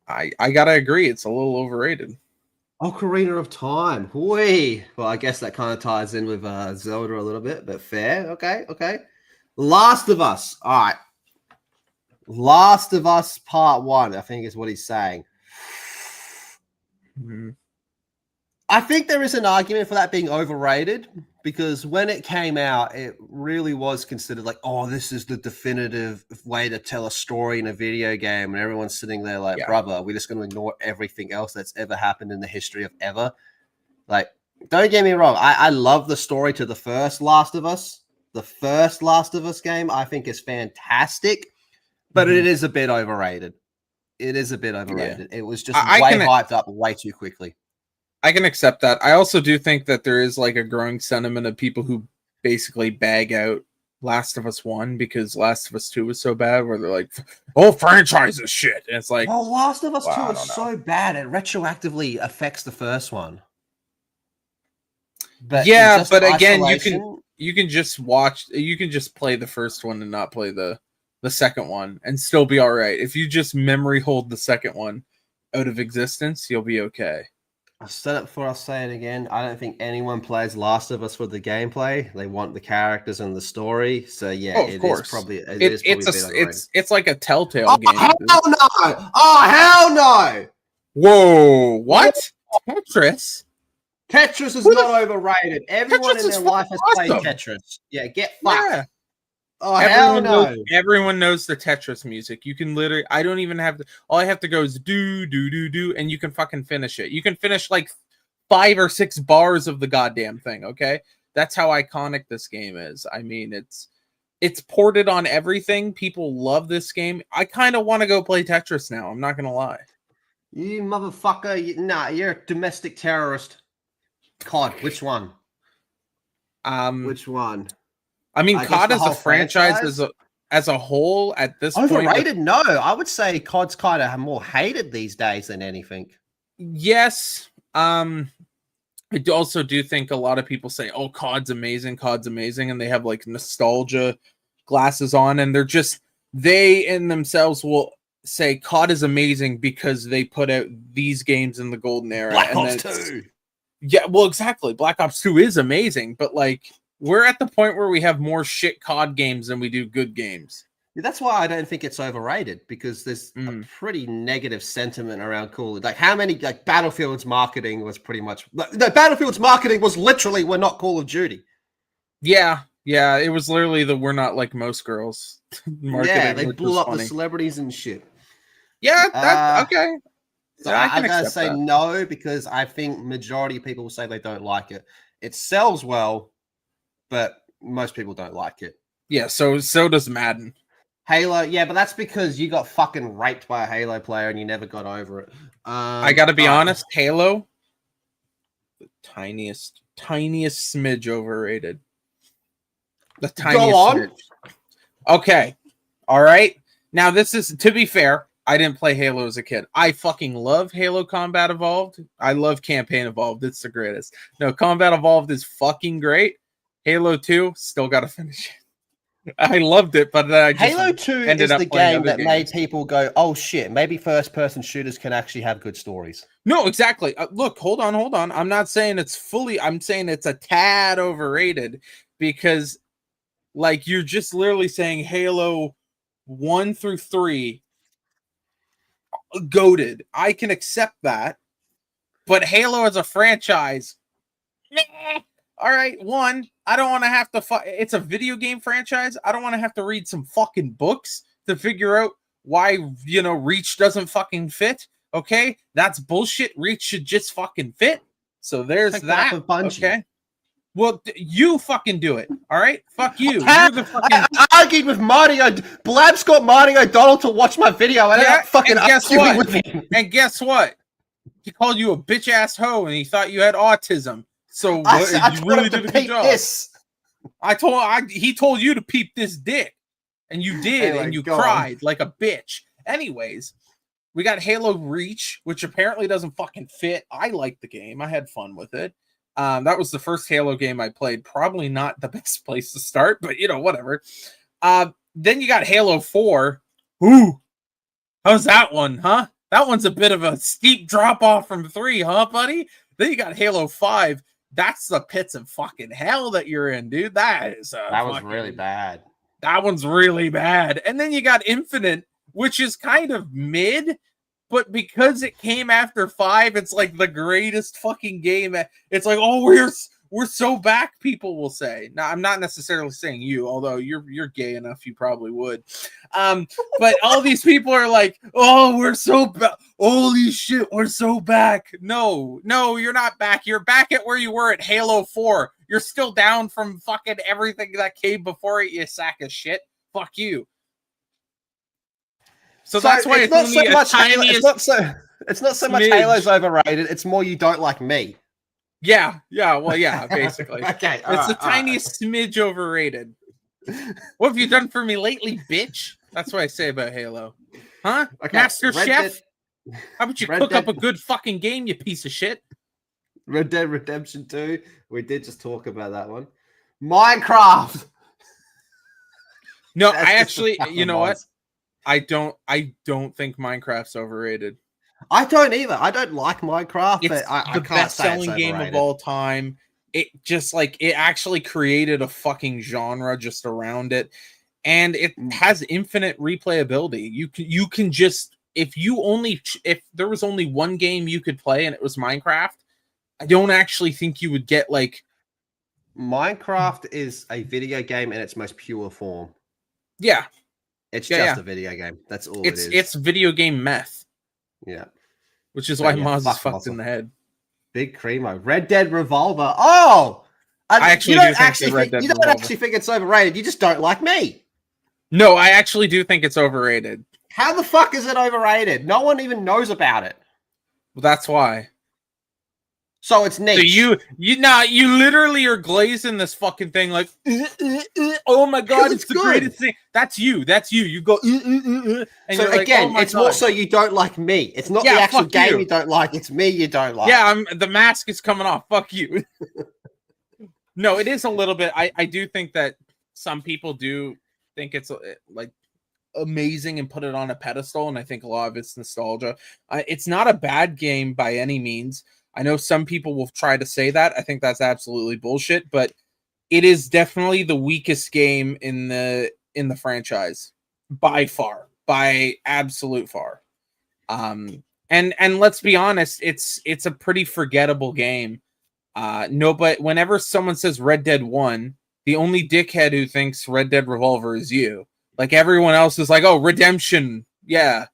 I gotta agree, it's a little overrated. Ocarina of Time. Well, I guess that kind of ties in with Zelda a little bit, but fair. Okay. Last of Us. All right. Last of Us Part 1, I think is what he's saying. Mm-hmm. I think there is an argument for that being overrated because when it came out, it really was considered like, oh, this is the definitive way to tell a story in a video game. And everyone's sitting there like, brother, we're just going to ignore everything else that's ever happened in the history of ever. Like, don't get me wrong. I love the story to the first Last of Us. The first Last of Us game, I think, is fantastic, but it is a bit overrated. It is a bit overrated. It was just I way can- hyped up way too quickly. I can accept that. I also do think that there is like a growing sentiment of people who basically bag out Last of Us 1 because Last of Us 2 was so bad, where they're like, "Oh, franchise is shit." And it's like, Well, Last of Us well, 2 I is don't know. so bad, it retroactively affects the first one. But yeah, just but again, isolation, you can just watch, you can just play the first one and not play the second one and still be all right. If you just memory hold the second one out of existence, you'll be okay. I said it before, I'll say it again. I don't think anyone plays Last of Us for the gameplay. They want the characters and the story. So yeah, Of course. Is probably It's a bit underrated. it's like a Telltale Oh, game. hell no! Oh, hell no! Whoa, what? Tetris? Tetris is Who the not overrated. Everyone Tetris in is their life has fucking played awesome. Tetris. Yeah, get fucked. Yeah. Oh, hell no. Everyone knows the Tetris music. You can literally, I don't even have to, all I have to go is do, do, do, do, and you can fucking finish it. You can finish like 5 or 6 bars of the goddamn thing, okay? That's how iconic this game is. I mean, it's ported on everything. People love this game. I kind of want to go play Tetris now. I'm not going to lie. You motherfucker. Nah, you're a domestic terrorist. COD, which one? Which one? I mean, I guess COD the as a whole franchise franchise? as a whole at this point. Overrated? No, I would say COD's kind of more hated these days than anything. Yes. I also do think a lot of people say, "Oh, COD's amazing, and they have like nostalgia glasses on, and they in themselves will say COD is amazing because they put out these games in the golden era. Black and Ops then 2. Yeah, well, exactly. Black Ops 2 is amazing, but like we're at the point where we have more shit COD games than we do good games. That's why I don't think it's overrated, because there's a pretty negative sentiment around Call of Duty. Like, how many, like, Battlefield's marketing was pretty much, the Battlefield's marketing was literally, we're not Call of Duty. Yeah, it was literally the "we're not like most girls" marketing. Yeah, they blew up the celebrities and shit. Yeah, okay. So Yeah, I gotta say no, because I think majority of people will say they don't like it. It sells well, but most people don't like it. Yeah, so does Madden. Halo, yeah, but that's because you got fucking raped by a Halo player and you never got over it. I gotta be honest, Halo, the tiniest smidge overrated. The tiniest smidge. Okay. All right. Now this is, to be fair, I didn't play Halo as a kid. I fucking love Halo Combat Evolved. I love Campaign Evolved. It's the greatest. No, Combat Evolved is fucking great. Halo 2, still gotta finish it. I loved it, but I just Halo 2 is the game that made people go, "Oh shit, maybe first-person shooters can actually have good stories." No, exactly. Look, hold on. I'm not saying it's fully. I'm saying it's a tad overrated, because, like, you're just literally saying Halo 1 through 3 goated. I can accept that, but Halo as a franchise, meh. All right, one, I don't want to have to it's a video game franchise. I don't want to have to read some fucking books to figure out why, Reach doesn't fucking fit. Okay? That's bullshit. Reach should just fucking fit. So there's that. Okay? Well, you fucking do it. All right? Fuck you. You're the fucking... I argued with Marty. Blab's got Marty O'Donnell to watch my video. And I fucking arguing with him. And guess what? He called you a bitch ass hoe and he thought you had autism. So you really did a good job. He told you to peep this dick, and you did, and you cried like a bitch. Anyways, we got Halo Reach, which apparently doesn't fucking fit. I like the game. I had fun with it. That was the first Halo game I played. Probably not the best place to start, but whatever. Then you got Halo 4. Ooh, how's that one, huh? That one's a bit of a steep drop off from 3, huh, buddy? Then you got Halo 5. That's the pits of fucking hell that you're in, dude. That was really bad. That one's really bad. And then you got Infinite, which is kind of mid, but because it came after 5, it's like the greatest fucking game. It's like, oh, we're so back, people will say. Now, I'm not necessarily saying you, although you're gay enough, you probably would. But all these people are like, oh, we're so back. Holy shit, we're so back. No, you're not back. You're back at where you were at Halo 4. You're still down from fucking everything that came before it, you sack of shit. Fuck you. So that's why it's not only so much Halo. tiniest. It's not so much smidge. Halo's overrated. It's more you don't like me. Yeah, well, yeah, basically. Okay, It's the tiniest smidge overrated. What have you done for me lately, bitch? That's what I say about Halo. Huh? Okay, Master Red Chef? Dead- How about you Red cook up Dead- a good fucking game, you piece of shit? Red Dead Redemption 2. We did just talk about that one. Minecraft. No, That's I just actually, the you know what? mods. I don't think Minecraft's overrated. I don't either. I don't like Minecraft, It's but I the can't best-selling say it's game of overrated. all time. It just it actually created a fucking genre just around it, and it has infinite replayability. You can just if there was only one game you could play and it was Minecraft, I don't actually think you would get Minecraft is a video game in its most pure form. yeah. It's Yeah, just a video game. That's all it is. It's video game meth. Yeah. Which is But why yeah, Moz is fuck fucked Moz. in the head. Big Cremo. Red Dead Revolver. Oh! I actually you do don't think actually the Red Dead you don't Revolver. actually think it's overrated. You just don't like me. No, I actually do think it's overrated. How the fuck is it overrated? No one even knows about it. Well, that's why. So it's niche. So you literally are glazing this fucking thing oh my god, it's the good. greatest thing. That's you. You go and so you're again, oh my it's god. more so you don't like me. It's not the actual fuck game you. you don't like. It's me you don't like. Yeah, the mask is coming off. Fuck you. No, it is a little bit. I do think that some people do think it's amazing and put it on a pedestal, and I think a lot of it's nostalgia. It's not a bad game by any means. I know some people will try to say that. I think that's absolutely bullshit, but it is definitely the weakest game in the franchise by far, by absolute far. And let's be honest, it's a pretty forgettable game. But whenever someone says Red Dead 1, the only dickhead who thinks Red Dead Revolver is you. Like everyone else is like, oh, Redemption, yeah.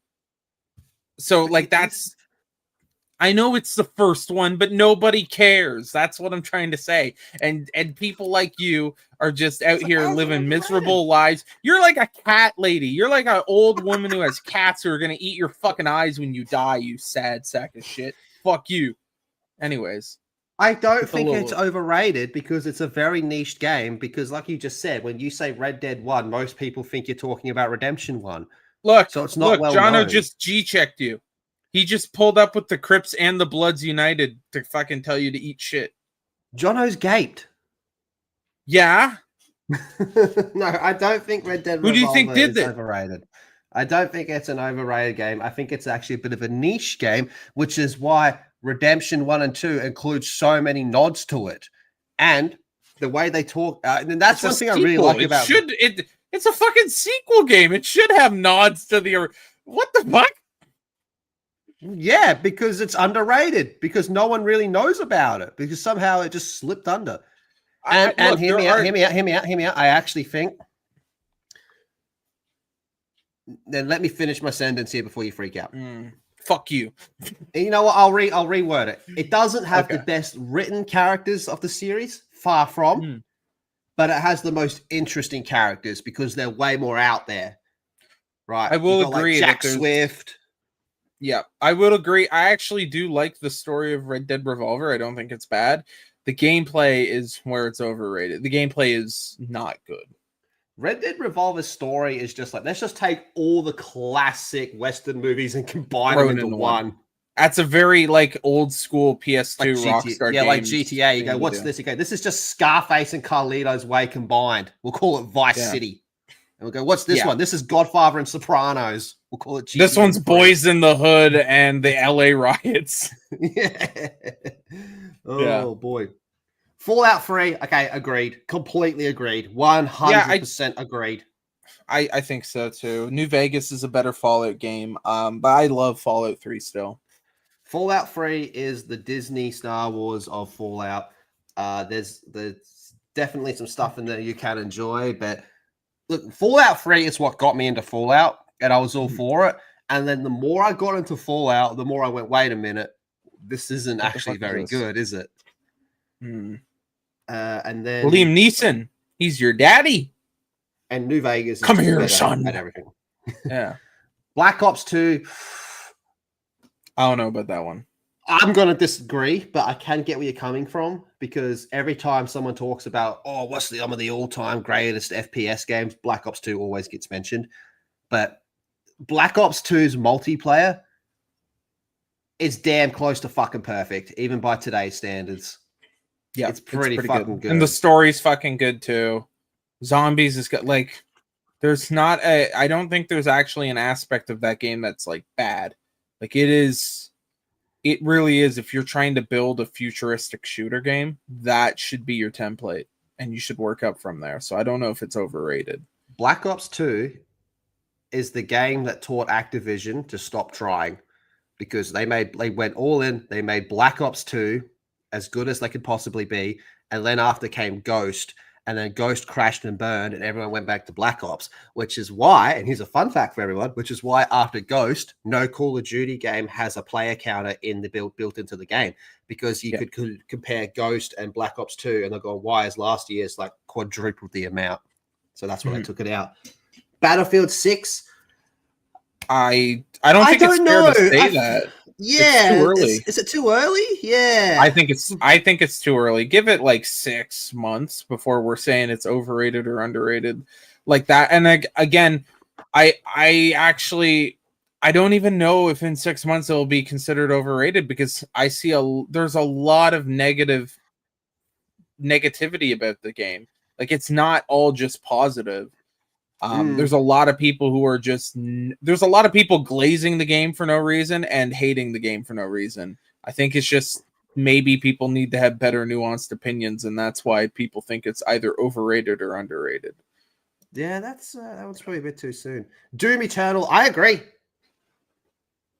So that's. I know it's the first one, but nobody cares. That's what I'm trying to say. And people like you are just out here living miserable lives. You're like a cat lady. You're like an old woman who has cats who are going to eat your fucking eyes when you die, you sad sack of shit. Fuck you. Anyways. I don't think it's overrated because it's a very niche game. Because like you just said, when you say Red Dead 1, most people think you're talking about Redemption 1. Look, so it's not well Jono known. just G-checked you. He just pulled up with the Crips and the Bloods United to fucking tell you to eat shit. Jono's gaped. Yeah? No, I don't think Red Dead Revolver Who do you think did is overrated. I don't think it's an overrated game. I think it's actually a bit of a niche game, which is why Redemption 1 and 2 include so many nods to it. And the way they talk, and that's one thing I really like about it. It's a fucking sequel game. It should have nods to the... What the fuck? Yeah, because it's underrated. Because no one really knows about it. Because somehow it just slipped under. And hear me out. I actually think. Then let me finish my sentence here before you freak out. Fuck you. You know what? I'll reword it. It doesn't have the best written characters of the series, far from, but it has the most interesting characters because they're way more out there. Right? I will agree. Jack Swift. Yeah, I will agree. I actually do like the story of Red Dead Revolver. I don't think it's bad. The gameplay is where it's overrated. The gameplay is not good. Red Dead Revolver's story is just like, let's just take all the classic Western movies and combine them into one. That's a very old school PS2 Rockstar game. Like GTA. You go, what's this? You go, this is just Scarface and Carlito's Way combined. We'll call it Vice City. And we'll go, what's this one? This is Godfather and Sopranos. We'll call it GTA. This one's Boys in the Hood and the LA riots. Yeah. Oh, boy. Fallout 3. Okay, agreed. Completely agreed. 100% agreed. I think so, too. New Vegas is a better Fallout game, but I love Fallout 3 still. Fallout 3 is the Disney Star Wars of Fallout. There's definitely some stuff in there you can enjoy, but look, Fallout 3 is what got me into Fallout, and I was all for it. And then the more I got into Fallout, the more I went, wait a minute, this isn't actually very good, is it? And then Liam Neeson, he's your daddy. And New Vegas. Come here, son. At everything. Yeah. Black Ops 2, I don't know about that one. I'm going to disagree, but I can get where you're coming from because every time someone talks about, oh, what's some of the all-time greatest FPS games, Black Ops 2 always gets mentioned. But Black Ops 2's multiplayer is damn close to fucking perfect, even by today's standards. Yeah, it's pretty fucking good. And the story's fucking good too. Zombies is good. Like, there's not I don't think there's actually an aspect of that game that's like bad. Like, it really is. If you're trying to build a futuristic shooter game, that should be your template, and you should work up from there. So I don't know if it's overrated. Black Ops 2 is the game that taught Activision to stop trying because they went all in. They made Black Ops 2 as good as they could possibly be, and then after came Ghost, and then Ghost crashed and burned, and everyone went back to Black Ops, which is why, and here's a fun fact for everyone, which is why after Ghost, no Call of Duty game has a player counter in the built into the game, because you could compare Ghost and Black Ops 2, and they'll go, why is last year's like quadrupled the amount? So that's why they took it out. Battlefield 6. I don't think it's fair to say that. Yeah, it's too early. Is it too early? Yeah, I think it's too early. Give it like 6 months before we're saying it's overrated or underrated, like that. And again, I don't even know if in 6 months it will be considered overrated, because I see there's a lot of negativity about the game. Like, it's not all just positive. There's a lot of people who are there's a lot of people glazing the game for no reason and hating the game for no reason. I think it's just maybe people need to have better nuanced opinions, and that's why people think it's either overrated or underrated. Yeah, that one's probably a bit too soon. Doom Eternal, I agree.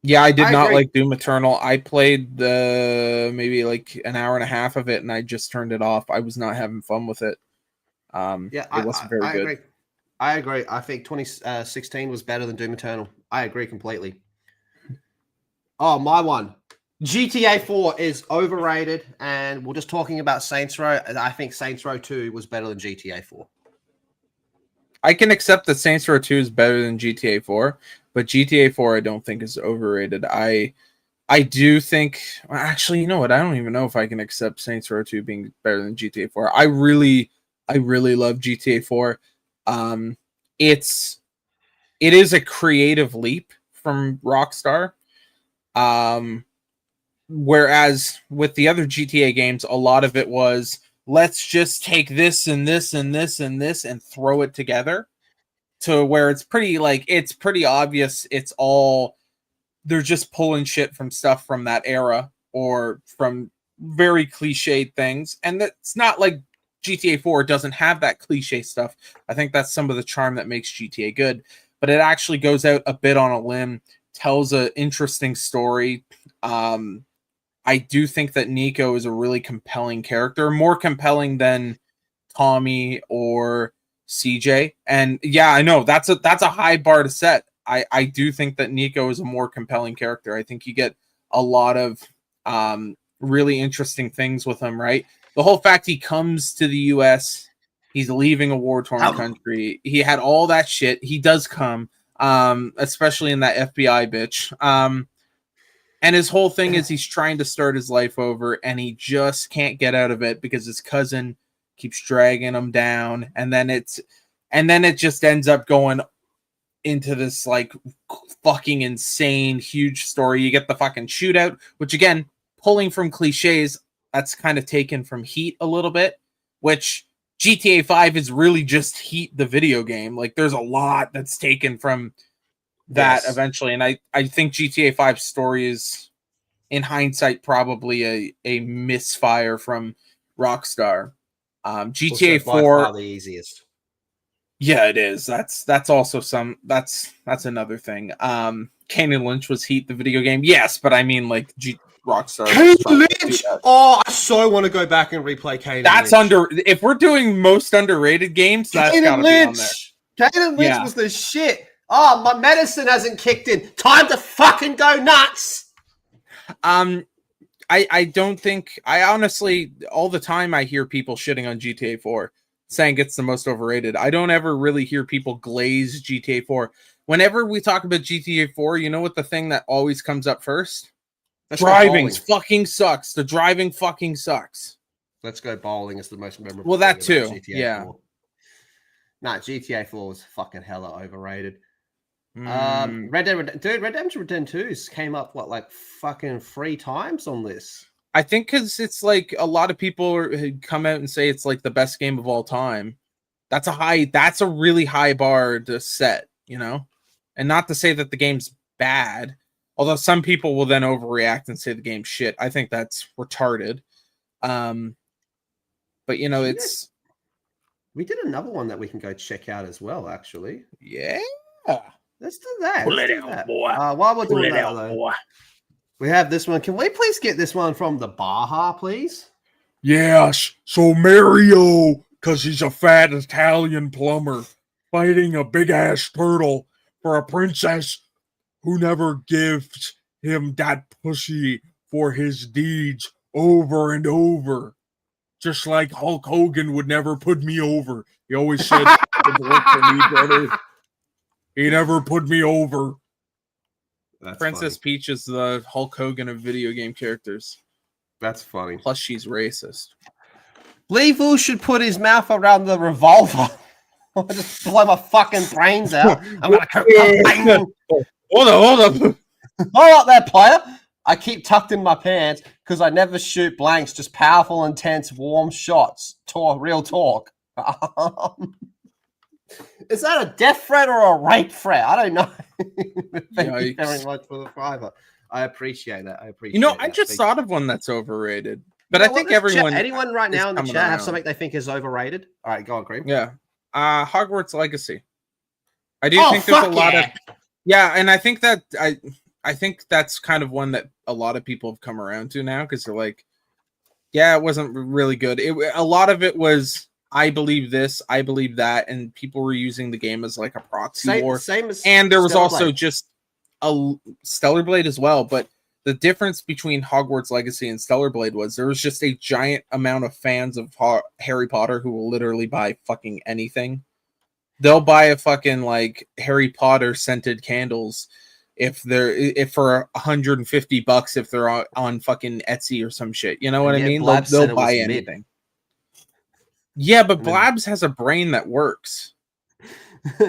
Yeah, I did not like Doom Eternal. I played maybe like an hour and a half of it, and I just turned it off. I was not having fun with it. It wasn't very good. Agree. I agree. I think 2016 was better than Doom Eternal. I agree completely. Oh, my one. GTA 4 is overrated, and we're just talking about Saints Row. I think Saints Row 2 was better than GTA 4. I can accept that Saints Row 2 is better than GTA 4, but GTA 4 I don't think is overrated. I do think... Well, actually, you know what? I don't even know if I can accept Saints Row 2 being better than GTA 4. I really love GTA 4. It is a creative leap from Rockstar. Whereas with the other GTA games, a lot of it was, let's just take this and this and this and this and throw it together, to where it's pretty obvious they're just pulling shit from stuff from that era or from very cliched things. And that's not like GTA 4 doesn't have that cliche stuff. I think that's some of the charm that makes GTA good, but it actually goes out a bit on a limb, tells an interesting story. I do think that Nico is a really compelling character, more compelling than Tommy or CJ. And yeah, I know that's a high bar to set. I do think that Nico is a more compelling character. I think you get a lot of really interesting things with him, right? The whole fact he comes to the US, he's leaving a war-torn country. He had all that shit. He does come, especially in that FBI bitch. And his whole thing is he's trying to start his life over, and he just can't get out of it because his cousin keeps dragging him down. And then it just ends up going into this like fucking insane, huge story. You get the fucking shootout, which again, pulling from cliches, that's kind of taken from Heat a little bit, which GTA 5 is really just Heat, the video game. Like, there's a lot that's taken from that eventually. And I think GTA 5's story is, in hindsight, probably a misfire from Rockstar. GTA 4 the easiest. Yeah, it is. That's also that's another thing. Kane Lynch was Heat, the video game. Yes, but I mean like Rockstar. Kane Lynch. Oh, I so want to go back and replay Kane. That's Lynch. If we're doing most underrated games, that's gotta be on there. Kane Lynch was the shit. Oh, my medicine hasn't kicked in. Time to fucking go nuts. I don't think, I honestly, all the time I hear people shitting on GTA 4, saying it's the most overrated. I don't ever really hear people glaze GTA 4. whenever we talk about GTA 4, you know what the thing that always comes up first? Let's go Driving bowling. fucking sucks. The driving fucking sucks. Let's go bowling is the most memorable. Well, that thing about too. GTA Yeah. 4. Nah, GTA 4 was fucking hella overrated. Mm. Red Dead Redemption 2's came up like fucking 3 times on this. I think because it's like a lot of people come out and say it's like the best game of all time. That's a really high bar to set, you know? And not to say that the game's bad, although some people will then overreact and say the game's shit. I think that's retarded. But you know, We did another one that we can go check out as well, actually. Yeah. Let's do that. Pull Let's it do out, that. boy. While we're Pull doing it that, out, though, boy. we have this one. Can we please get this one from the Baja, please? Yes, so Mario, because he's a fat Italian plumber, fighting a big-ass turtle for a princess who never gives him that pussy for his deeds over and over. Just like Hulk Hogan would never put me over. He always said, "It worked for me, brother." He never put me over. That's Princess funny. Peach is the Hulk Hogan of video game characters. That's funny. Plus, she's racist. Levu should put his mouth around the revolver. I'll just blow my fucking brains out. I'm gonna go bang. Hold up. Hold up there, player. I keep tucked in my pants because I never shoot blanks, just powerful, intense, warm shots. Real talk. Is that a death threat or a rape threat? I don't know. Thank you very much for the fiver. I appreciate that. You know, I just thought of one that's overrated, but I think everyone, anyone right now in the coming chat have around. something they think is overrated. All right, go on, Cream. Yeah, Hogwarts Legacy. I do Oh, think there's a fuck lot yeah. of and I think that I think that's kind of one that a lot of people have come around to now because they're like, yeah, it wasn't really good. A lot of it was I believe this, I believe that, and people were using the game as like a proxy war. Same as And there was Stellar also Blade. just a Stellar Blade as well. But the difference between Hogwarts Legacy and Stellar Blade was there was just a giant amount of fans of Harry Potter who will literally buy fucking anything. They'll buy a fucking like Harry Potter scented candles if for $150 if they're on fucking Etsy or some shit. You know what I Yeah, mean? Blab said They'll it was buy mid. anything. Yeah, but And then- Blabs has a brain that works. So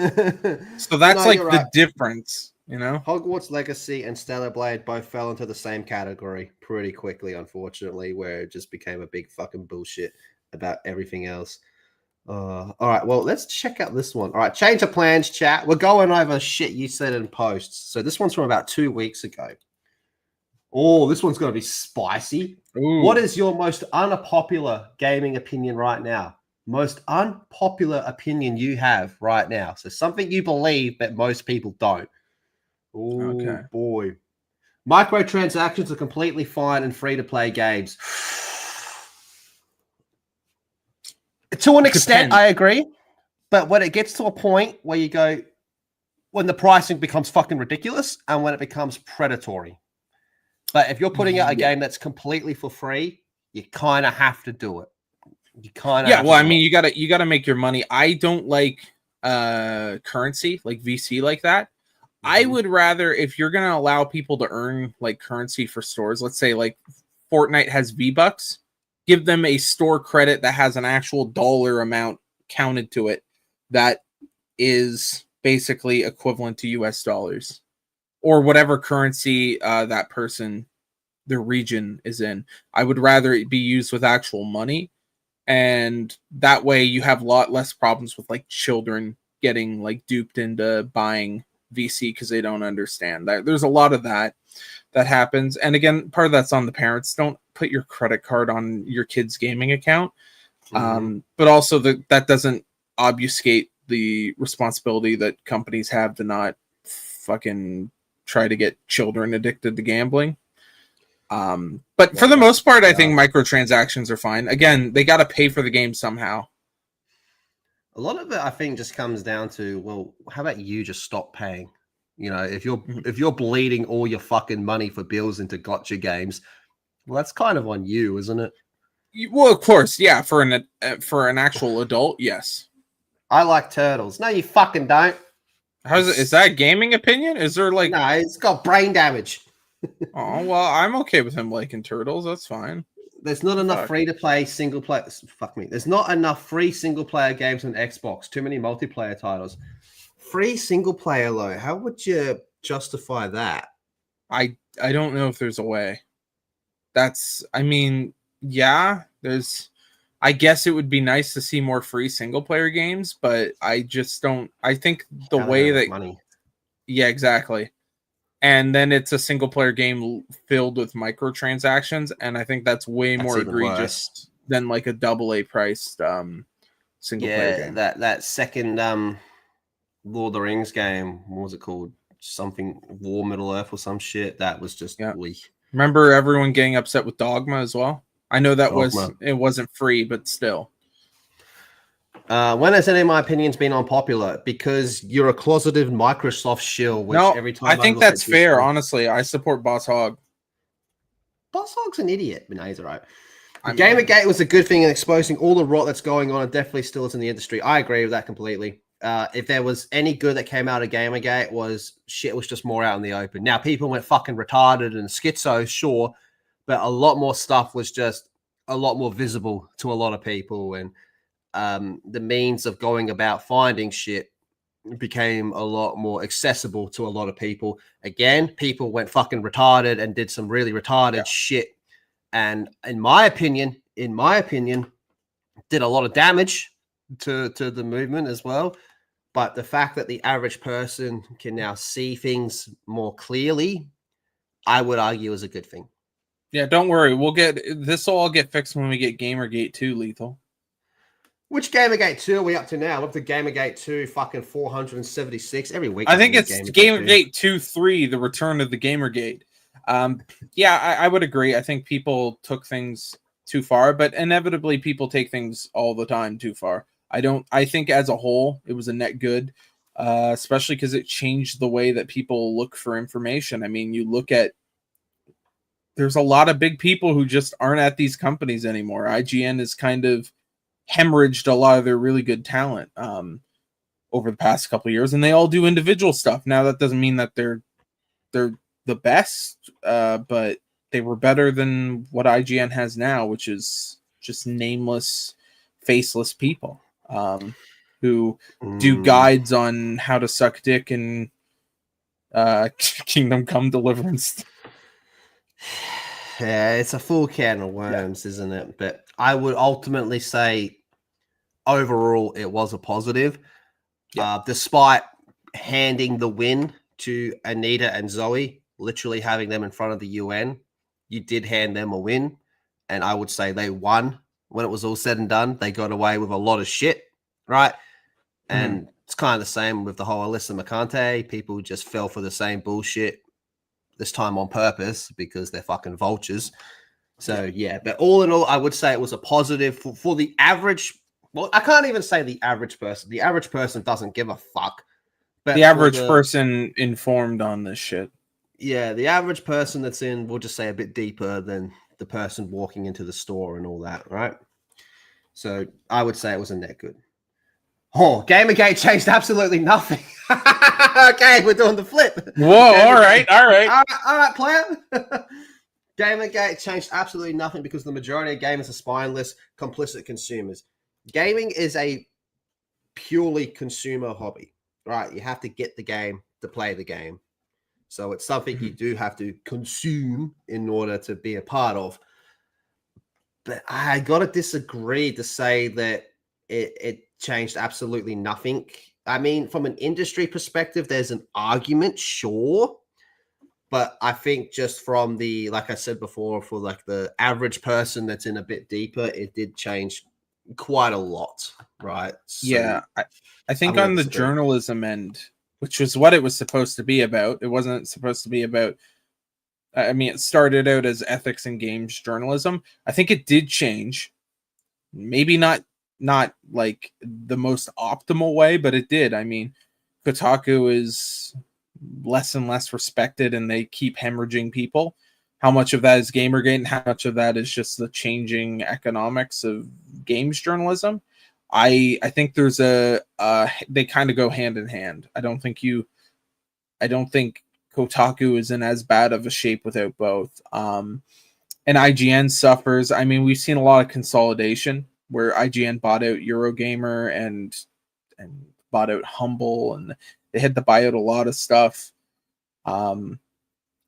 No, that's like you're the right. difference, you know? Hogwarts Legacy and Stellar Blade both fell into the same category pretty quickly, unfortunately, where it just became a big fucking bullshit about everything else. All right, well, let's check out this one. All right, change of plans, chat. We're going over shit you said in posts. So this one's from about 2 weeks ago. Oh, this one's going to be spicy. Ooh. What is your most unpopular gaming opinion right now? Most unpopular opinion you have right now. So something you believe but most people don't. Oh, Okay. boy. Microtransactions are completely fine in free-to-play games. To an extent, Depends. I agree. But when it gets to a point where you go, when the pricing becomes fucking ridiculous and when it becomes predatory. But if you're putting out a game that's completely for free, you kind of have to do it. You kind of Yeah, well, I mean, you gotta make your money. I don't like currency, like VC like that. I would rather, if you're gonna allow people to earn like currency for stores, let's say like Fortnite has V-Bucks, give them a store credit that has an actual dollar amount counted to it that is basically equivalent to US dollars or whatever currency that person, their region is in. I would rather it be used with actual money, and that way you have a lot less problems with like children getting like duped into buying VC because they don't understand that. There's a lot of that happens, and again, part of that's on the parents. Don't put your credit card on your kid's gaming account. But also that doesn't obfuscate the responsibility that companies have to not fucking try to get children addicted to gambling. But for the most part, I think microtransactions are fine. Again, they got to pay for the game somehow. A lot of it, I think, just comes down to, well, how about you just stop paying? You know, if you're bleeding all your fucking money for bills into gotcha games, well, that's kind of on you, isn't it? Well, of course, yeah. For an actual adult, yes. I like turtles. No, you fucking don't. How's it? Is that a gaming opinion? Is there like? No, it's got brain damage. Oh well, I'm okay with him liking turtles. That's fine. There's not enough Fuck. free to play single player. Fuck me. There's not enough free single player games on Xbox. Too many multiplayer titles. Free single player though. How would you justify that? I don't know if there's a way. I mean, yeah, there's. I guess it would be nice to see more free single player games, but I just don't. I think the How they way don't have that money. Yeah, exactly. And then it's a single player game filled with microtransactions, and I think that's way That's more even egregious than like a AA priced single player game. that second Lord of the Rings game, what was it called? Something War Middle Earth or some shit. That was just Remember everyone getting upset with Dogma as well? I know that Dogma. it wasn't free, but still. When has any of my opinions been unpopular? Because you're a closeted Microsoft shill, which every time I think look that's at fair. Discord- Honestly, I support Boss Hog. Boss Hog's an idiot, but no, he's all right. I mean- Gamergate was a good thing in exposing all the rot that's going on and definitely still is in the industry. I agree with that completely. If there was any good that came out of Gamergate, was shit was just more out in the open. Now, people went fucking retarded and schizo, sure, but a lot more stuff was just a lot more visible to a lot of people. And the means of going about finding shit became a lot more accessible to a lot of people. Again, people went fucking retarded and did some really retarded shit. And in my opinion, did a lot of damage to the movement as well. But the fact that the average person can now see things more clearly, I would argue is a good thing. Yeah, don't worry. We'll get this will all get fixed when we get Gamergate 2, Lethal. Which Gamergate 2 are we up to now? Up to Gamergate 2, fucking 476 every week. I think it's Gamergate 2-3, the return of the Gamergate. Yeah, I would agree. I think people took things too far, but inevitably people take things all the time too far. I think as a whole, it was a net good, especially because it changed the way that people look for information. I mean, you look at, there's a lot of big people who just aren't at these companies anymore. IGN has kind of hemorrhaged a lot of their really good talent over the past couple of years, and they all do individual stuff. Now, that doesn't mean that they're the best, but they were better than what IGN has now, which is just nameless, faceless people who do guides on how to suck dick in Kingdom Come Deliverance. Yeah, it's a full can of worms, isn't it? But I would ultimately say overall it was a positive. Despite handing the win to Anita and Zoe, literally having them in front of the UN, you did hand them a win. And I would say they won. When it was all said and done, they got away with a lot of shit, right? And it's kind of the same with the whole Alyssa McCante. People just fell for the same bullshit, this time on purpose, because they're fucking vultures. So, yeah. But all in all, I would say it was a positive for the average. Well, I can't even say the average person. The average person doesn't give a fuck. But The average person informed on this shit. Yeah, the average person that's in, we'll just say, a bit deeper than the person walking into the store and all that, right? So I would say it was a net good. Oh, Gamergate changed absolutely nothing. Okay, we're doing the flip. Whoa, all right. All right, player. Gamergate changed absolutely nothing because the majority of gamers are spineless, complicit consumers. Gaming is a purely consumer hobby, right? You have to get the game to play the game. So it's something you do have to consume in order to be a part of. But I got to disagree to say that it changed absolutely nothing. I mean, from an industry perspective, there's an argument, sure. But I think just from the, like I said before, for like the average person that's in a bit deeper, it did change quite a lot, right? So, yeah, I think on the journalism end, which was what it was supposed to be about. It wasn't supposed to be about, I mean, it started out as ethics and games journalism. I think it did change. Maybe not like the most optimal way, but it did. I mean, Kotaku is less and less respected and they keep hemorrhaging people. How much of that is Gamergate and how much of that is just the changing economics of games journalism? I think there's they kind of go hand in hand. I don't think Kotaku is in as bad of a shape without both. And IGN suffers. I mean, we've seen a lot of consolidation where IGN bought out Eurogamer and bought out Humble, and they had to buy out a lot of stuff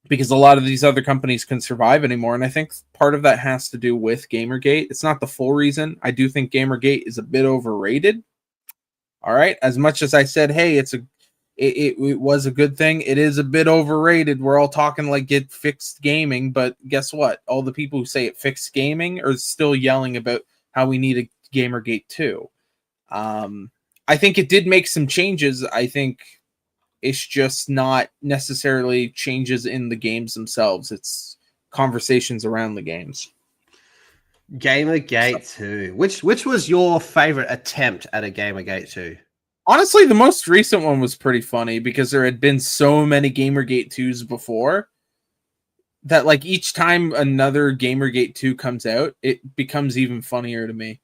because a lot of these other companies couldn't survive anymore. And I think part of that has to do with Gamergate. It's not the full reason. I do think Gamergate is a bit overrated. All right. As much as I said, hey, it was a good thing, it is a bit overrated. We're all talking like it fixed gaming, but guess what? All the people who say it fixed gaming are still yelling about how we need a Gamergate 2. I think it did make some changes. I think it's just not necessarily changes in the games themselves. It's conversations around the games. Gamergate 2. Which was your favorite attempt at a Gamergate 2? Honestly, the most recent one was pretty funny because there had been so many Gamergate 2s before that, like, each time another Gamergate 2 comes out, it becomes even funnier to me.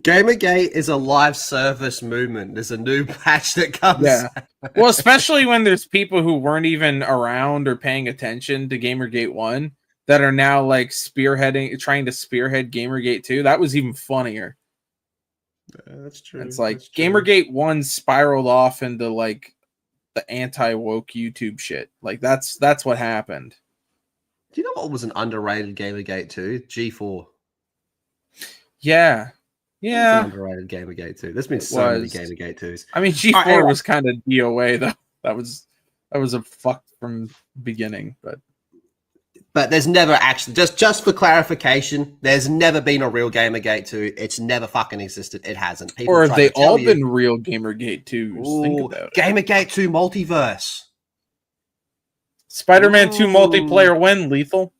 Gamergate is a live service movement. There's a new patch that comes. Yeah. Well, especially when there's people who weren't even around or paying attention to Gamergate 1 that are now like trying to spearhead Gamergate 2. That was even funnier. That's true. It's like Gamergate 1 spiraled off into like the anti-woke YouTube shit. Like that's what happened. Do you know what was an underrated Gamergate 2? G4. Yeah. Yeah. An underrated Gamergate 2. There's been so many Gamergate 2s. I mean, G4 was kind of DOA though. That was a fuck from beginning, but there's never actually, just for clarification, there's never been a real Gamergate 2. It's never fucking existed. It hasn't. People or have they all been real Gamergate 2s? Think about it. Gamergate 2 multiverse. Spider-Man 2 multiplayer when, Lethal?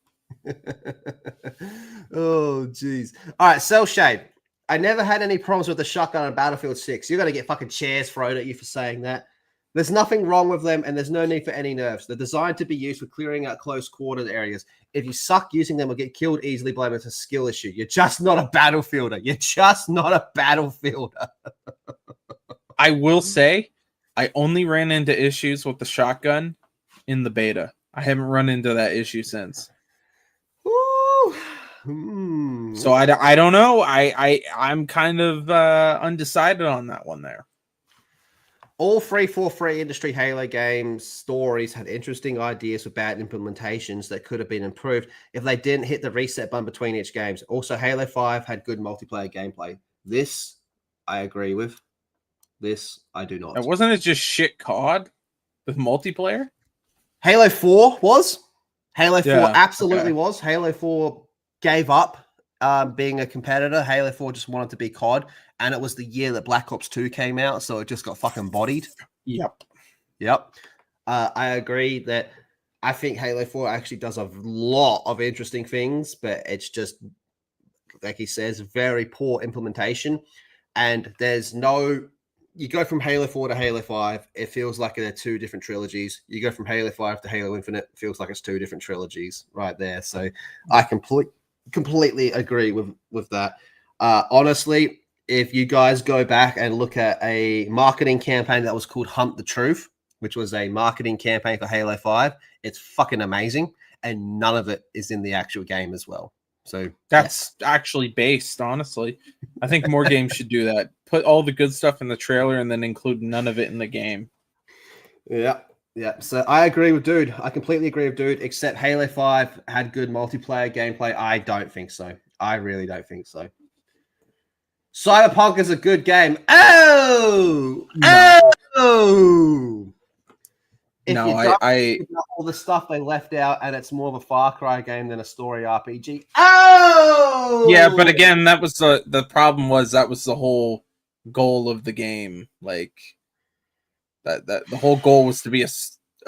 Oh, jeez. All right, Cell Shade. I never had any problems with the shotgun on Battlefield 6. You're going to get fucking chairs thrown at you for saying that. There's nothing wrong with them, and there's no need for any nerfs. They're designed to be used for clearing out close quarters areas. If you suck using them or get killed easily, blame it's a skill issue. You're just not a battlefielder. You're just not a battlefielder. I will say, I only ran into issues with the shotgun in the beta. I haven't run into that issue since. Ooh. So I don't know. I'm kind of undecided on that one there. All 343 industry Halo games stories had interesting ideas for bad implementations that could have been improved if they didn't hit the reset button between each games. Also, Halo 5 had good multiplayer gameplay. This I agree with. This I do not. And wasn't it just shit COD with multiplayer? Halo 4 was. Halo 4 absolutely okay. was. Halo 4 gave up being a competitor. Halo 4 just wanted to be COD. And it was the year that Black Ops 2 came out, so it just got fucking bodied. Yep. I agree that I think Halo 4 actually does a lot of interesting things, but it's just, like he says, very poor implementation. And there's no... You go from Halo 4 to Halo 5, it feels like they're two different trilogies. You go from Halo 5 to Halo Infinite, it feels like it's two different trilogies right there. So I completely agree with that. Honestly, if you guys go back and look at a marketing campaign that was called Hunt the Truth, which was a marketing campaign for Halo 5, it's fucking amazing. And none of it is in the actual game as well. So that's actually based, honestly. I think more games should do that. Put all the good stuff in the trailer and then include none of it in the game. Yeah. So I agree with Dude. I completely agree with Dude, except Halo 5 had good multiplayer gameplay. I don't think so. I really don't think so. Cyberpunk is a good game. Oh! If no, you don't I think about all the stuff they left out, and it's more of a Far Cry game than a story RPG. Oh! Yeah, but again, that was the problem was that was the whole goal of the game. Like that the whole goal was to be a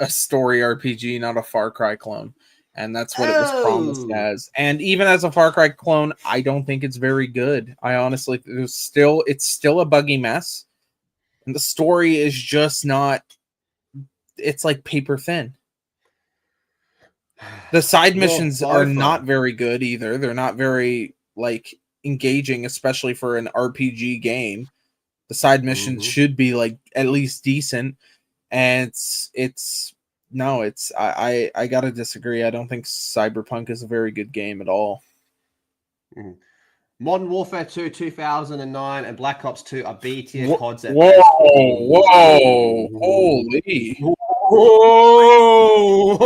story RPG, not a Far Cry clone. And that's what it was promised as. And even as a Far Cry clone, I don't think it's very good. I honestly, it's still a buggy mess. And the story is just not, it's like paper thin. The side missions are not very good either. They're not very, like, engaging, especially for an RPG game. The side missions should be like at least decent, and I gotta disagree. I don't think Cyberpunk is a very good game at all. Modern Warfare 2 2009 and Black Ops 2 are B tier CODs at Whoa, best. holy. Whoa.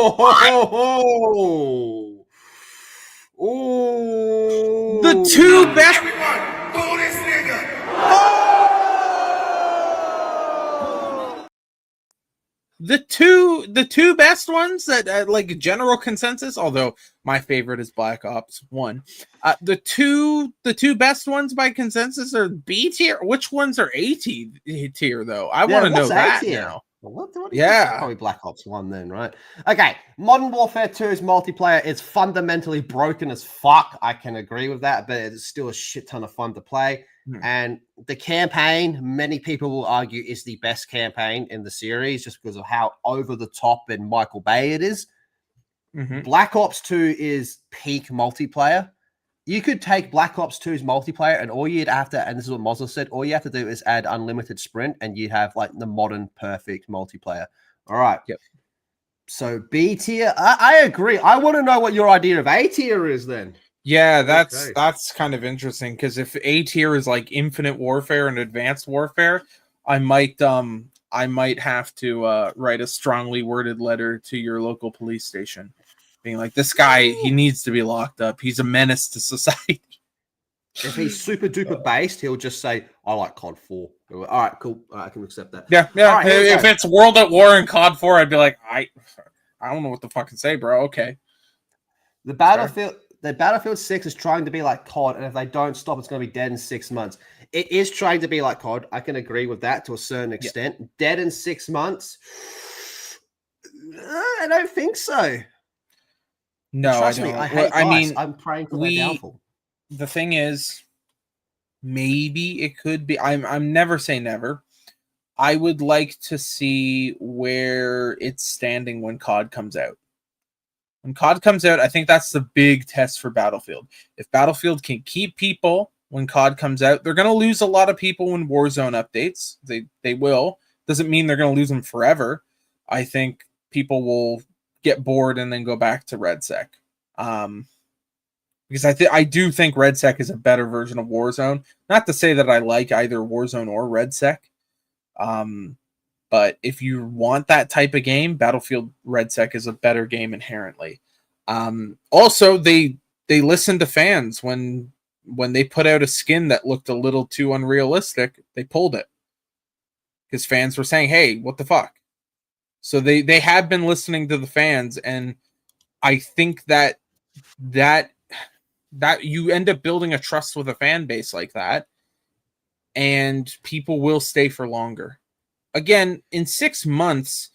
The two best. The two best ones that like general consensus, although my favorite is Black Ops 1. The two best ones by consensus are B tier. Which ones are A tier though? I want to know that now. What yeah, probably Black Ops 1 then, right? Okay, Modern Warfare 2's multiplayer is fundamentally broken as fuck. I can agree with that, but it's still a shit ton of fun to play. And the campaign, many people will argue, is the best campaign in the series just because of how over the top and Michael Bay it is. Black Ops 2 is peak multiplayer. You could take Black Ops 2's multiplayer and all you'd have to, and this is what Mozza said, all you have to do is add unlimited sprint and you'd have like the modern perfect multiplayer. All right. Yep. So B tier, I agree. I want to know what your idea of A tier is then. Yeah, that's kind of interesting because if A tier is like Infinite Warfare and Advanced Warfare, I might have to write a strongly worded letter to your local police station. Being like, this guy, he needs to be locked up. He's a menace to society. If he's super duper based, he'll just say, I like COD 4. All right, cool. I can accept that. Yeah. Right, if it's World at War and COD 4, I'd be like, I don't know what the fuck to say, bro. Okay. The Battlefield 6 is trying to be like COD, and if they don't stop, it's going to be dead in 6 months. It is trying to be like COD. I can agree with that to a certain extent. Yeah. Dead in 6 months? I don't think so. No, trust me. I mean, I'm praying for their downfall. The thing is, maybe it could be. I'm never say never. I would like to see where it's standing when COD comes out. When COD comes out, I think that's the big test for Battlefield. If Battlefield can keep people when COD comes out, they're going to lose a lot of people when Warzone updates. They will. Doesn't mean they're going to lose them forever. I think people will get bored and then go back to RedSec. Because I do think RedSec is a better version of Warzone. Not to say that I like either Warzone or RedSec. But if you want that type of game, Battlefield RedSec is a better game inherently. Also, they listened to fans when they put out a skin that looked a little too unrealistic. They pulled it because fans were saying, "Hey, what the fuck?" So they have been listening to the fans, and I think that you end up building a trust with a fan base like that, and people will stay for longer. Again, in 6 months,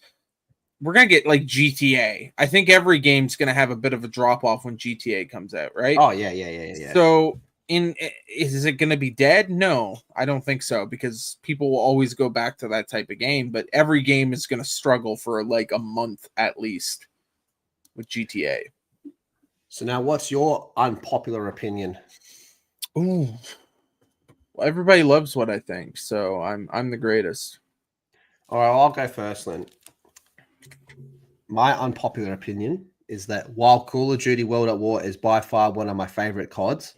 we're going to get like GTA. I think every game's going to have a bit of a drop off when GTA comes out, right? Oh, yeah. So is it going to be dead? No, I don't think so, because people will always go back to that type of game, but every game is going to struggle for like a month at least with GTA. So now what's your unpopular opinion? Ooh. Well, everybody loves what I think, so I'm the greatest. All right, I'll go first then. My unpopular opinion is that while Call of Duty World at War is by far one of my favorite CODs,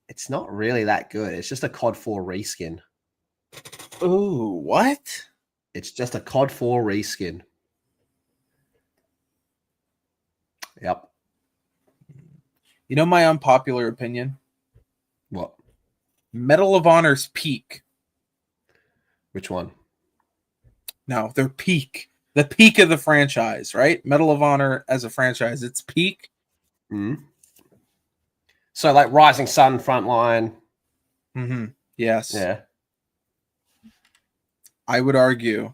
it's not really that good. It's just a COD 4 reskin. Ooh, what? It's just a COD 4 reskin. Yep. You know my unpopular opinion? What? Medal of Honor's peak. Which one? No, their peak. The peak of the franchise, right? Medal of Honor as a franchise, its peak. Mm-hmm. So like Rising Sun, Frontline. Mm-hmm. Yes. Yeah. I would argue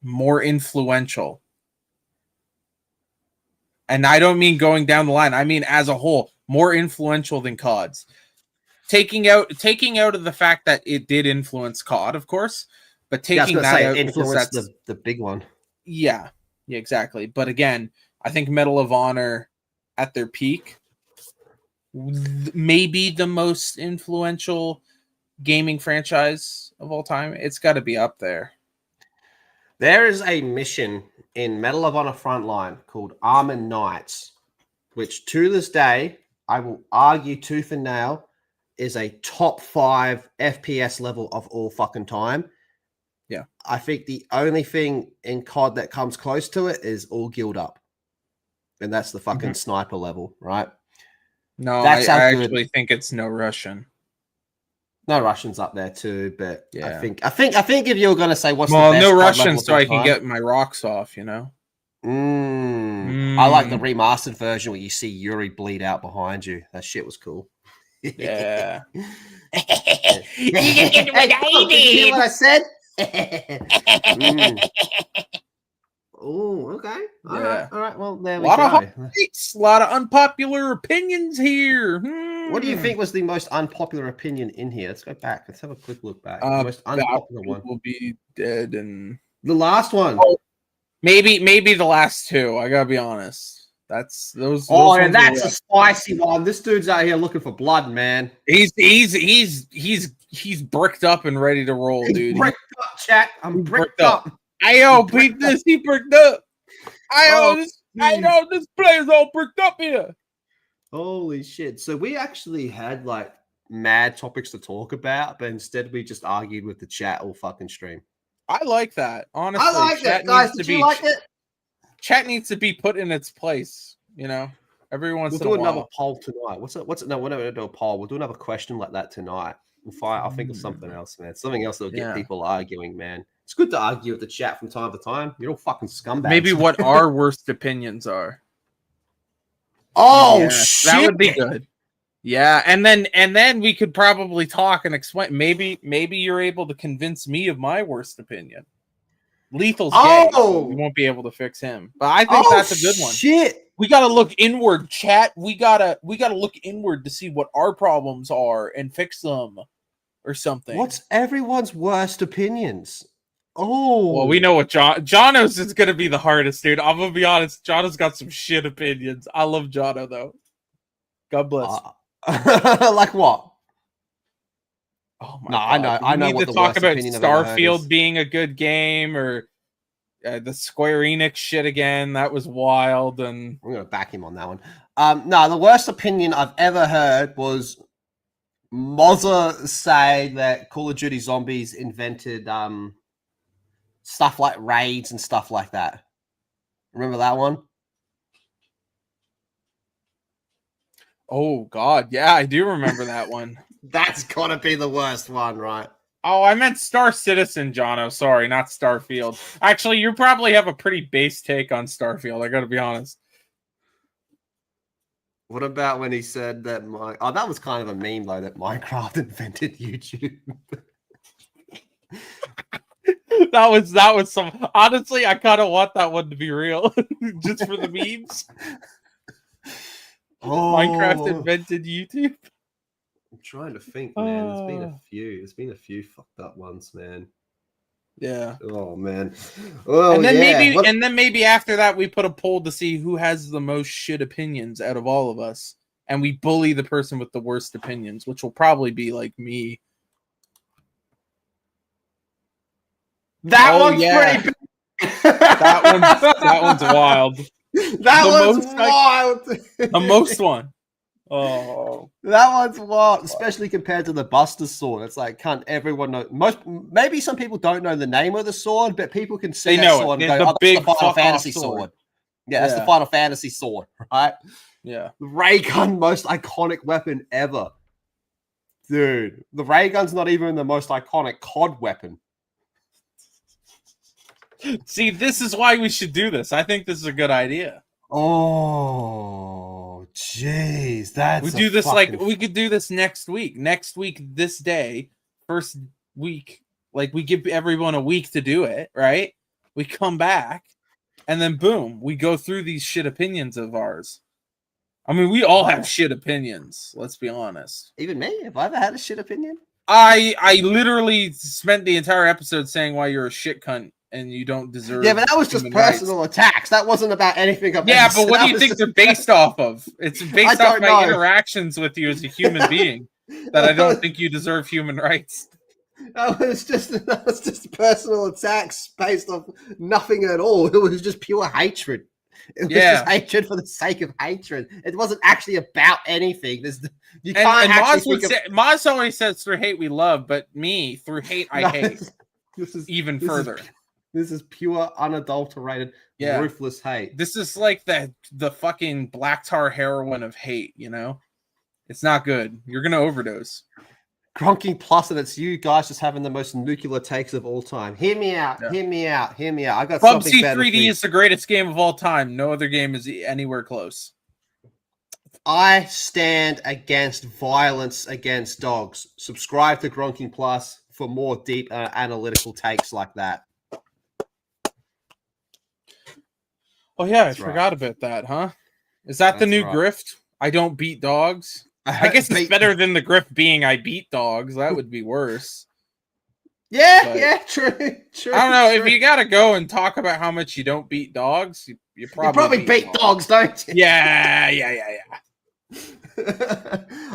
more influential. And I don't mean going down the line. I mean as a whole, more influential than CODs. Taking out of the fact that it did influence COD, of course, but taking that out influenced the big one. Yeah, exactly. But again, I think Medal of Honor at their peak maybe the most influential gaming franchise of all time. It's got to be up there. There is a mission in Medal of Honor Frontline called Armored Knights, which to this day, I will argue tooth and nail, is a top 5 FPS level of all fucking time. Yeah. I think the only thing in COD that comes close to it is All Guild Up. And that's the fucking sniper level, right? No, That's I how good. actually think it's No Russian. No Russians up there too, but Yeah. I think if you were gonna say what's Well, the best No COD Russian, level of so all I can time? get my rocks off, you know. I like the remastered version where you see Yuri bleed out behind you. That shit was cool. Yeah. You hear what I said? Oh, okay. All right. Well, there we A lot of go. hot takes, a lot of unpopular opinions here. What do you think was the most unpopular opinion in here? Let's go back. Let's have a quick look back. The most That unpopular one. will be dead, and The last one. Oh, maybe the last two. I gotta be honest. That's those. Oh, those and that's a spicy one. This dude's out here looking for blood, man. He's bricked up and ready to roll, He's dude. bricked up, chat. I'm bricked up. Ayo, peep this. He bricked up. I know this player's all bricked up here. Holy shit. So we actually had like mad topics to talk about, but instead we just argued with the chat all fucking stream. I like that. Honestly, I like that, guys. Did you like it? Chat needs to be put in its place, you know, every once in a while. We'll do another poll tonight. No, we're not going to do a poll. We'll do another question like that tonight. I'll think of something else, man. Something else that'll get people arguing, man. It's good to argue with the chat from time to time. You're all fucking scumbags. Maybe what our worst opinions are. Oh, shit. That would be good. Yeah, and then we could probably talk and explain. Maybe you're able to convince me of my worst opinion. Lethal's gay. We won't be able to fix him. But I think that's a good one. Shit. We gotta look inward, chat. We gotta look inward to see what our problems are and fix them or something. What's everyone's worst opinions? Oh, well, we know what Jono's is gonna be the hardest, dude. I'm gonna be honest. Jono's got some shit opinions. I love Jono though. God bless. Like what? Oh my God. I know. We need to talk about Starfield being a good game, or the Square Enix shit again. That was wild, and I'm gonna back him on that one. No, the worst opinion I've ever heard was Mozza say that Call of Duty Zombies invented stuff like raids and stuff like that. Remember that one? Oh God, yeah, I do remember that one. That's gotta be the worst one, right? Oh, I meant Star Citizen, Jono. Sorry, not Starfield. Actually, you probably have a pretty base take on Starfield. I gotta be honest. What about when he said that that was kind of a meme though, that Minecraft invented YouTube. that was some. Honestly, I kind of want that one to be real, just for the memes. Minecraft invented YouTube. I'm trying to think, man. There's been a few. There's been a few fucked up ones, man. Yeah. Oh man. Oh, and then maybe after that we put a poll to see who has the most shit opinions out of all of us, and we bully the person with the worst opinions, which will probably be like me. That one's pretty big. that one's wild. That one's wild. The most one. Oh, that one's wild, especially compared to the Buster sword. It's like, can't everyone know? Maybe some people don't know the name of the sword, but people can see that sword and go, "Oh, that's the Final Fantasy sword." Yeah, that's the Final Fantasy sword, right? Yeah, the ray gun, most iconic weapon ever, dude. The ray gun's not even the most iconic COD weapon. See, this is why we should do this. I think this is a good idea. Oh, jeez, that's we could do this next week. Next week, this day, first week, like we give everyone a week to do it, right? We come back, and then boom, we go through these shit opinions of ours. I mean, we all have shit opinions. Let's be honest. Even me? Have I ever had a shit opinion? I literally spent the entire episode saying why you're a shit cunt and you don't deserve. Yeah, but that was just human rights. personal attacks. That wasn't about anything. Yeah, but what do you think they're based off of? It's based off my interactions with you as a human being that I don't think you deserve human rights. That was just personal attacks based off nothing at all. It was just pure hatred. It was just hatred for the sake of hatred. It wasn't actually about anything. You can't actually Moz always says through hate we love, but me, through hate I hate. This is further. This is pure, unadulterated, ruthless hate. This is like the fucking black tar heroin of hate, you know? It's not good. You're going to overdose. Gronking Plus, and it's you guys just having the most nuclear takes of all time. Hear me out. Yeah. Hear me out. Hear me out. I got something better 3D is the greatest game of all time. No other game is anywhere close. I stand against violence against dogs. Subscribe to Gronking Plus for more deep analytical takes like that. Oh yeah, I forgot about that, huh? Is that the new grift? I don't beat dogs. I guess it's better than the grift being I beat dogs. That would be worse. Yeah, true. I don't know. If you got to go and talk about how much you don't beat dogs, you probably beat dogs, don't you? Yeah.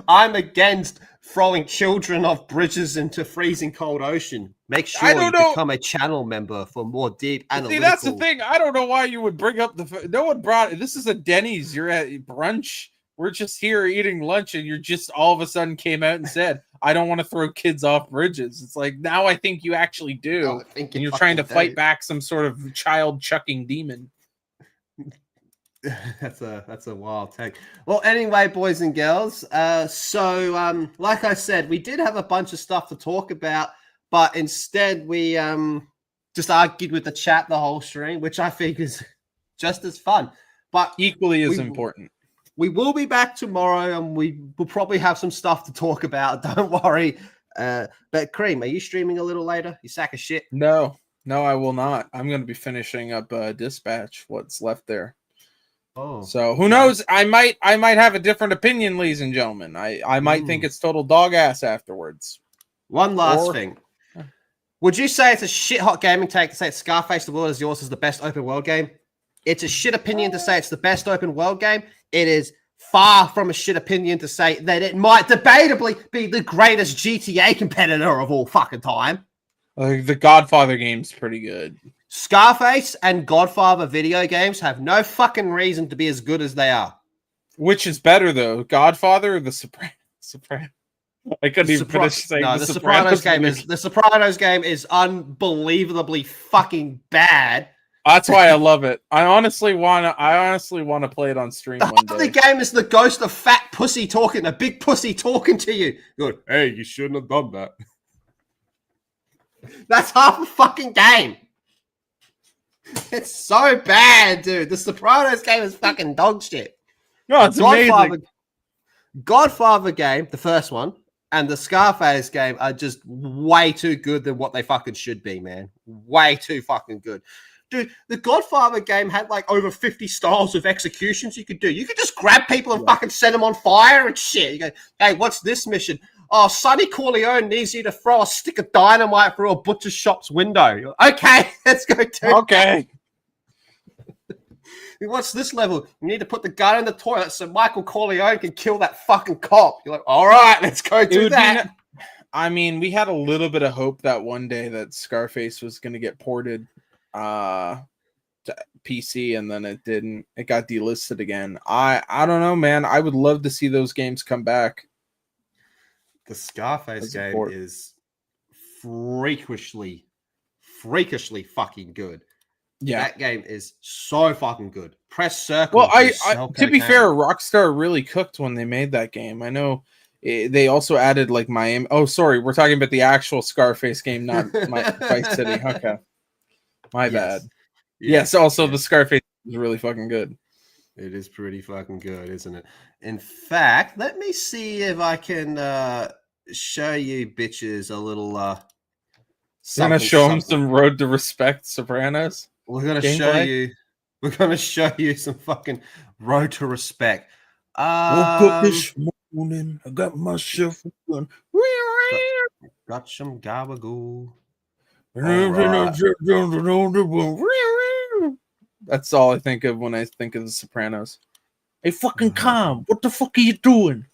I'm against throwing children off bridges into freezing cold ocean. Make sure you become a channel member for more deep analytical. See, that's the thing. I don't know why you would bring up no one brought it. This is a Denny's. You're at brunch. We're just here eating lunch, and you're just all of a sudden came out and said, I don't want to throw kids off bridges. It's like, now I think you actually do. And you're trying to fight back some sort of child chucking demon. That's a wild take. Well, anyway, boys and girls. So like I said, we did have a bunch of stuff to talk about, but instead we just argued with the chat the whole stream, which I think is just as fun, but equally as important. We will be back tomorrow, and we will probably have some stuff to talk about. Don't worry. But Cream, are you streaming a little later? You sack of shit. No, I will not. I'm going to be finishing up Dispatch. What's left there? Oh, so who knows? I might have a different opinion, ladies and gentlemen. I might think it's total dog ass afterwards. One last thing. Would you say it's a shit hot gaming take to say Scarface The World Is Yours is the best open world game? It's a shit opinion to say it's the best open world game. It is far from a shit opinion to say that it might debatably be the greatest GTA competitor of all fucking time. The Godfather game's pretty good. Scarface and Godfather video games have no fucking reason to be as good as they are. Which is better, though? Godfather or The Sopranos? I couldn't even finish saying the Sopranos game is the Sopranos game is unbelievably fucking bad. That's why I love it. I honestly want to play it on stream one day. The game is the ghost of fat pussy talking, a big pussy talking to you. Good. Hey, you shouldn't have done that. That's half the fucking game. It's so bad, dude. The Sopranos game is fucking dog shit. No, it's amazing. Godfather game, the first one, and the Scarface game are just way too good than what they fucking should be, man. Way too fucking good. Dude, the Godfather game had like over 50 styles of executions you could do. You could just grab people and fucking set them on fire and shit. You go, hey, what's this mission? Oh, Sonny Corleone needs you to throw a stick of dynamite through a butcher shop's window. You're like, okay, let's go do okay. What's this level? You need to put the gun in the toilet so Michael Corleone can kill that fucking cop. You're like, all right, let's go do that. I mean, we had a little bit of hope that one day that Scarface was going to get ported to PC, and then it didn't. It got delisted again. I don't know, man. I would love to see those games come back. The Scarface game is freakishly fucking good. Yeah, that game is so fucking good. Press circle. Well, I to be fair, Rockstar really cooked when they made that game. I know they also added like Miami. Oh, sorry, we're talking about the actual Scarface game, not Vice City. Okay, my bad. Yes, also the Scarface is really fucking good. It is pretty fucking good, isn't it? In fact, let me see if I can show you bitches a little. Gonna show them some Road to Respect Sopranos. We're gonna show you. We're gonna show you some fucking Road to Respect. Woke up this morning, I got myself a gun. Got some gabagool. That's all I think of when I think of The Sopranos. Hey, fucking calm. What the fuck are you doing?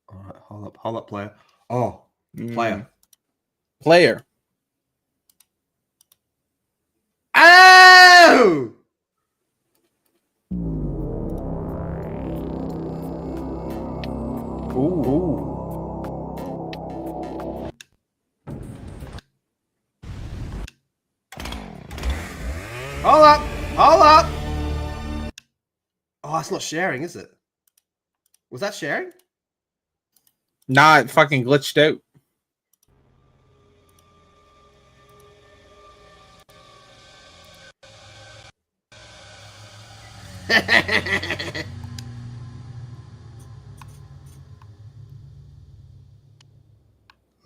All right, hold up, player. Oh, player. Player. Oh! Ooh. Hold up! Hold up! Oh, that's not sharing, is it? Was that sharing? Nah, it fucking glitched out.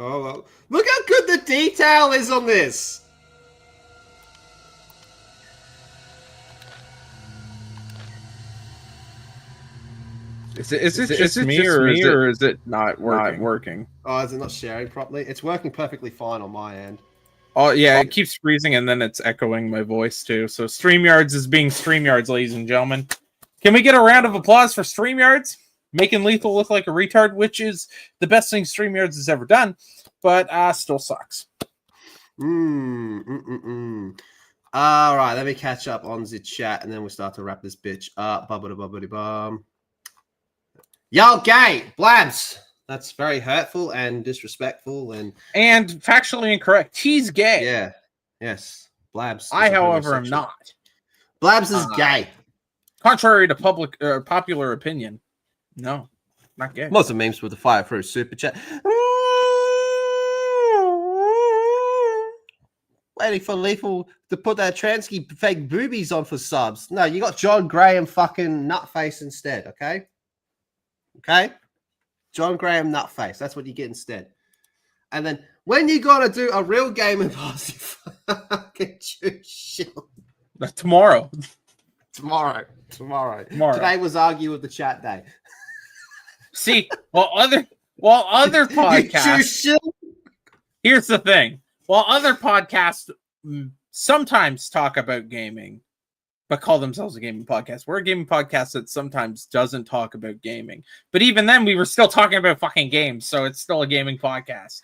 Oh, well. Look how good the detail is on this. Is it just me, or is it not working? Oh, is it not sharing properly? It's working perfectly fine on my end. Oh yeah, it keeps freezing and then it's echoing my voice too. So StreamYards is being StreamYards, ladies and gentlemen. Can we get a round of applause for StreamYards? Making Lethal look like a retard, which is the best thing StreamYards has ever done, but still sucks. All right, let me catch up on the chat and then we'll start to wrap this bitch up. Bum. Y'all gay, blabs. That's very hurtful and disrespectful and factually incorrect. He's gay. Yeah. Yes. Blabs. I, however, am not. Blabs is gay. Contrary to popular opinion. No, not gay. Lots of memes with the fire through super chat. Waiting for Lethal to put that Transky fake boobies on for subs. No, you got John Graham fucking nutface instead, okay? Okay? John Graham nutface. That's what you get instead. And then when you got to do a real game of fucking shit. Tomorrow. Tomorrow. Today was argue with the chat day. See, while other podcasts. Here's the thing. While other podcasts sometimes talk about gaming, but call themselves a gaming podcast, we're a gaming podcast that sometimes doesn't talk about gaming. But even then, we were still talking about fucking games, so it's still a gaming podcast.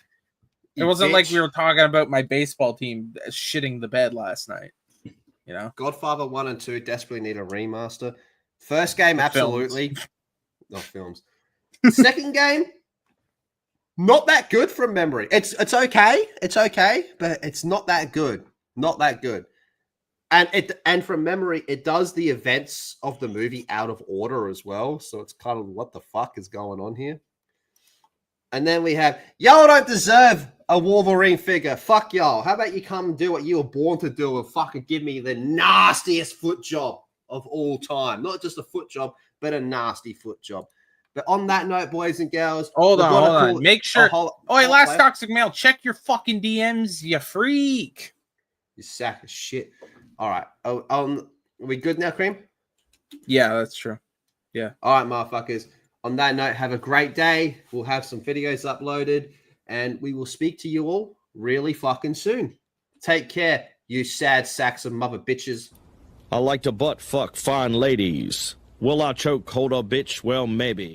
It wasn't like we were talking about my baseball team shitting the bed last night. You know, Godfather 1 and 2 desperately need a remaster. First game, absolutely. Not films. Second game, not that good from memory. It's okay. It's okay, but it's not that good. Not that good. And from memory, it does the events of the movie out of order as well. So it's kind of what the fuck is going on here. And then we have, y'all don't deserve a Wolverine figure. Fuck y'all. How about you come and do what you were born to do and fucking give me the nastiest foot job of all time. Not just a foot job, but a nasty foot job. But on that note, boys and girls, hold on. Make sure. Last Toxic Mail, check your fucking DMs, you freak. You sack of shit. All right. Are we good now, Cream? Yeah, that's true. Yeah. All right, motherfuckers. On that note, have a great day. We'll have some videos uploaded, and we will speak to you all really fucking soon. Take care, you sad sacks of mother bitches. I like to butt fuck fine ladies. Will I choke hold a bitch? Well, maybe.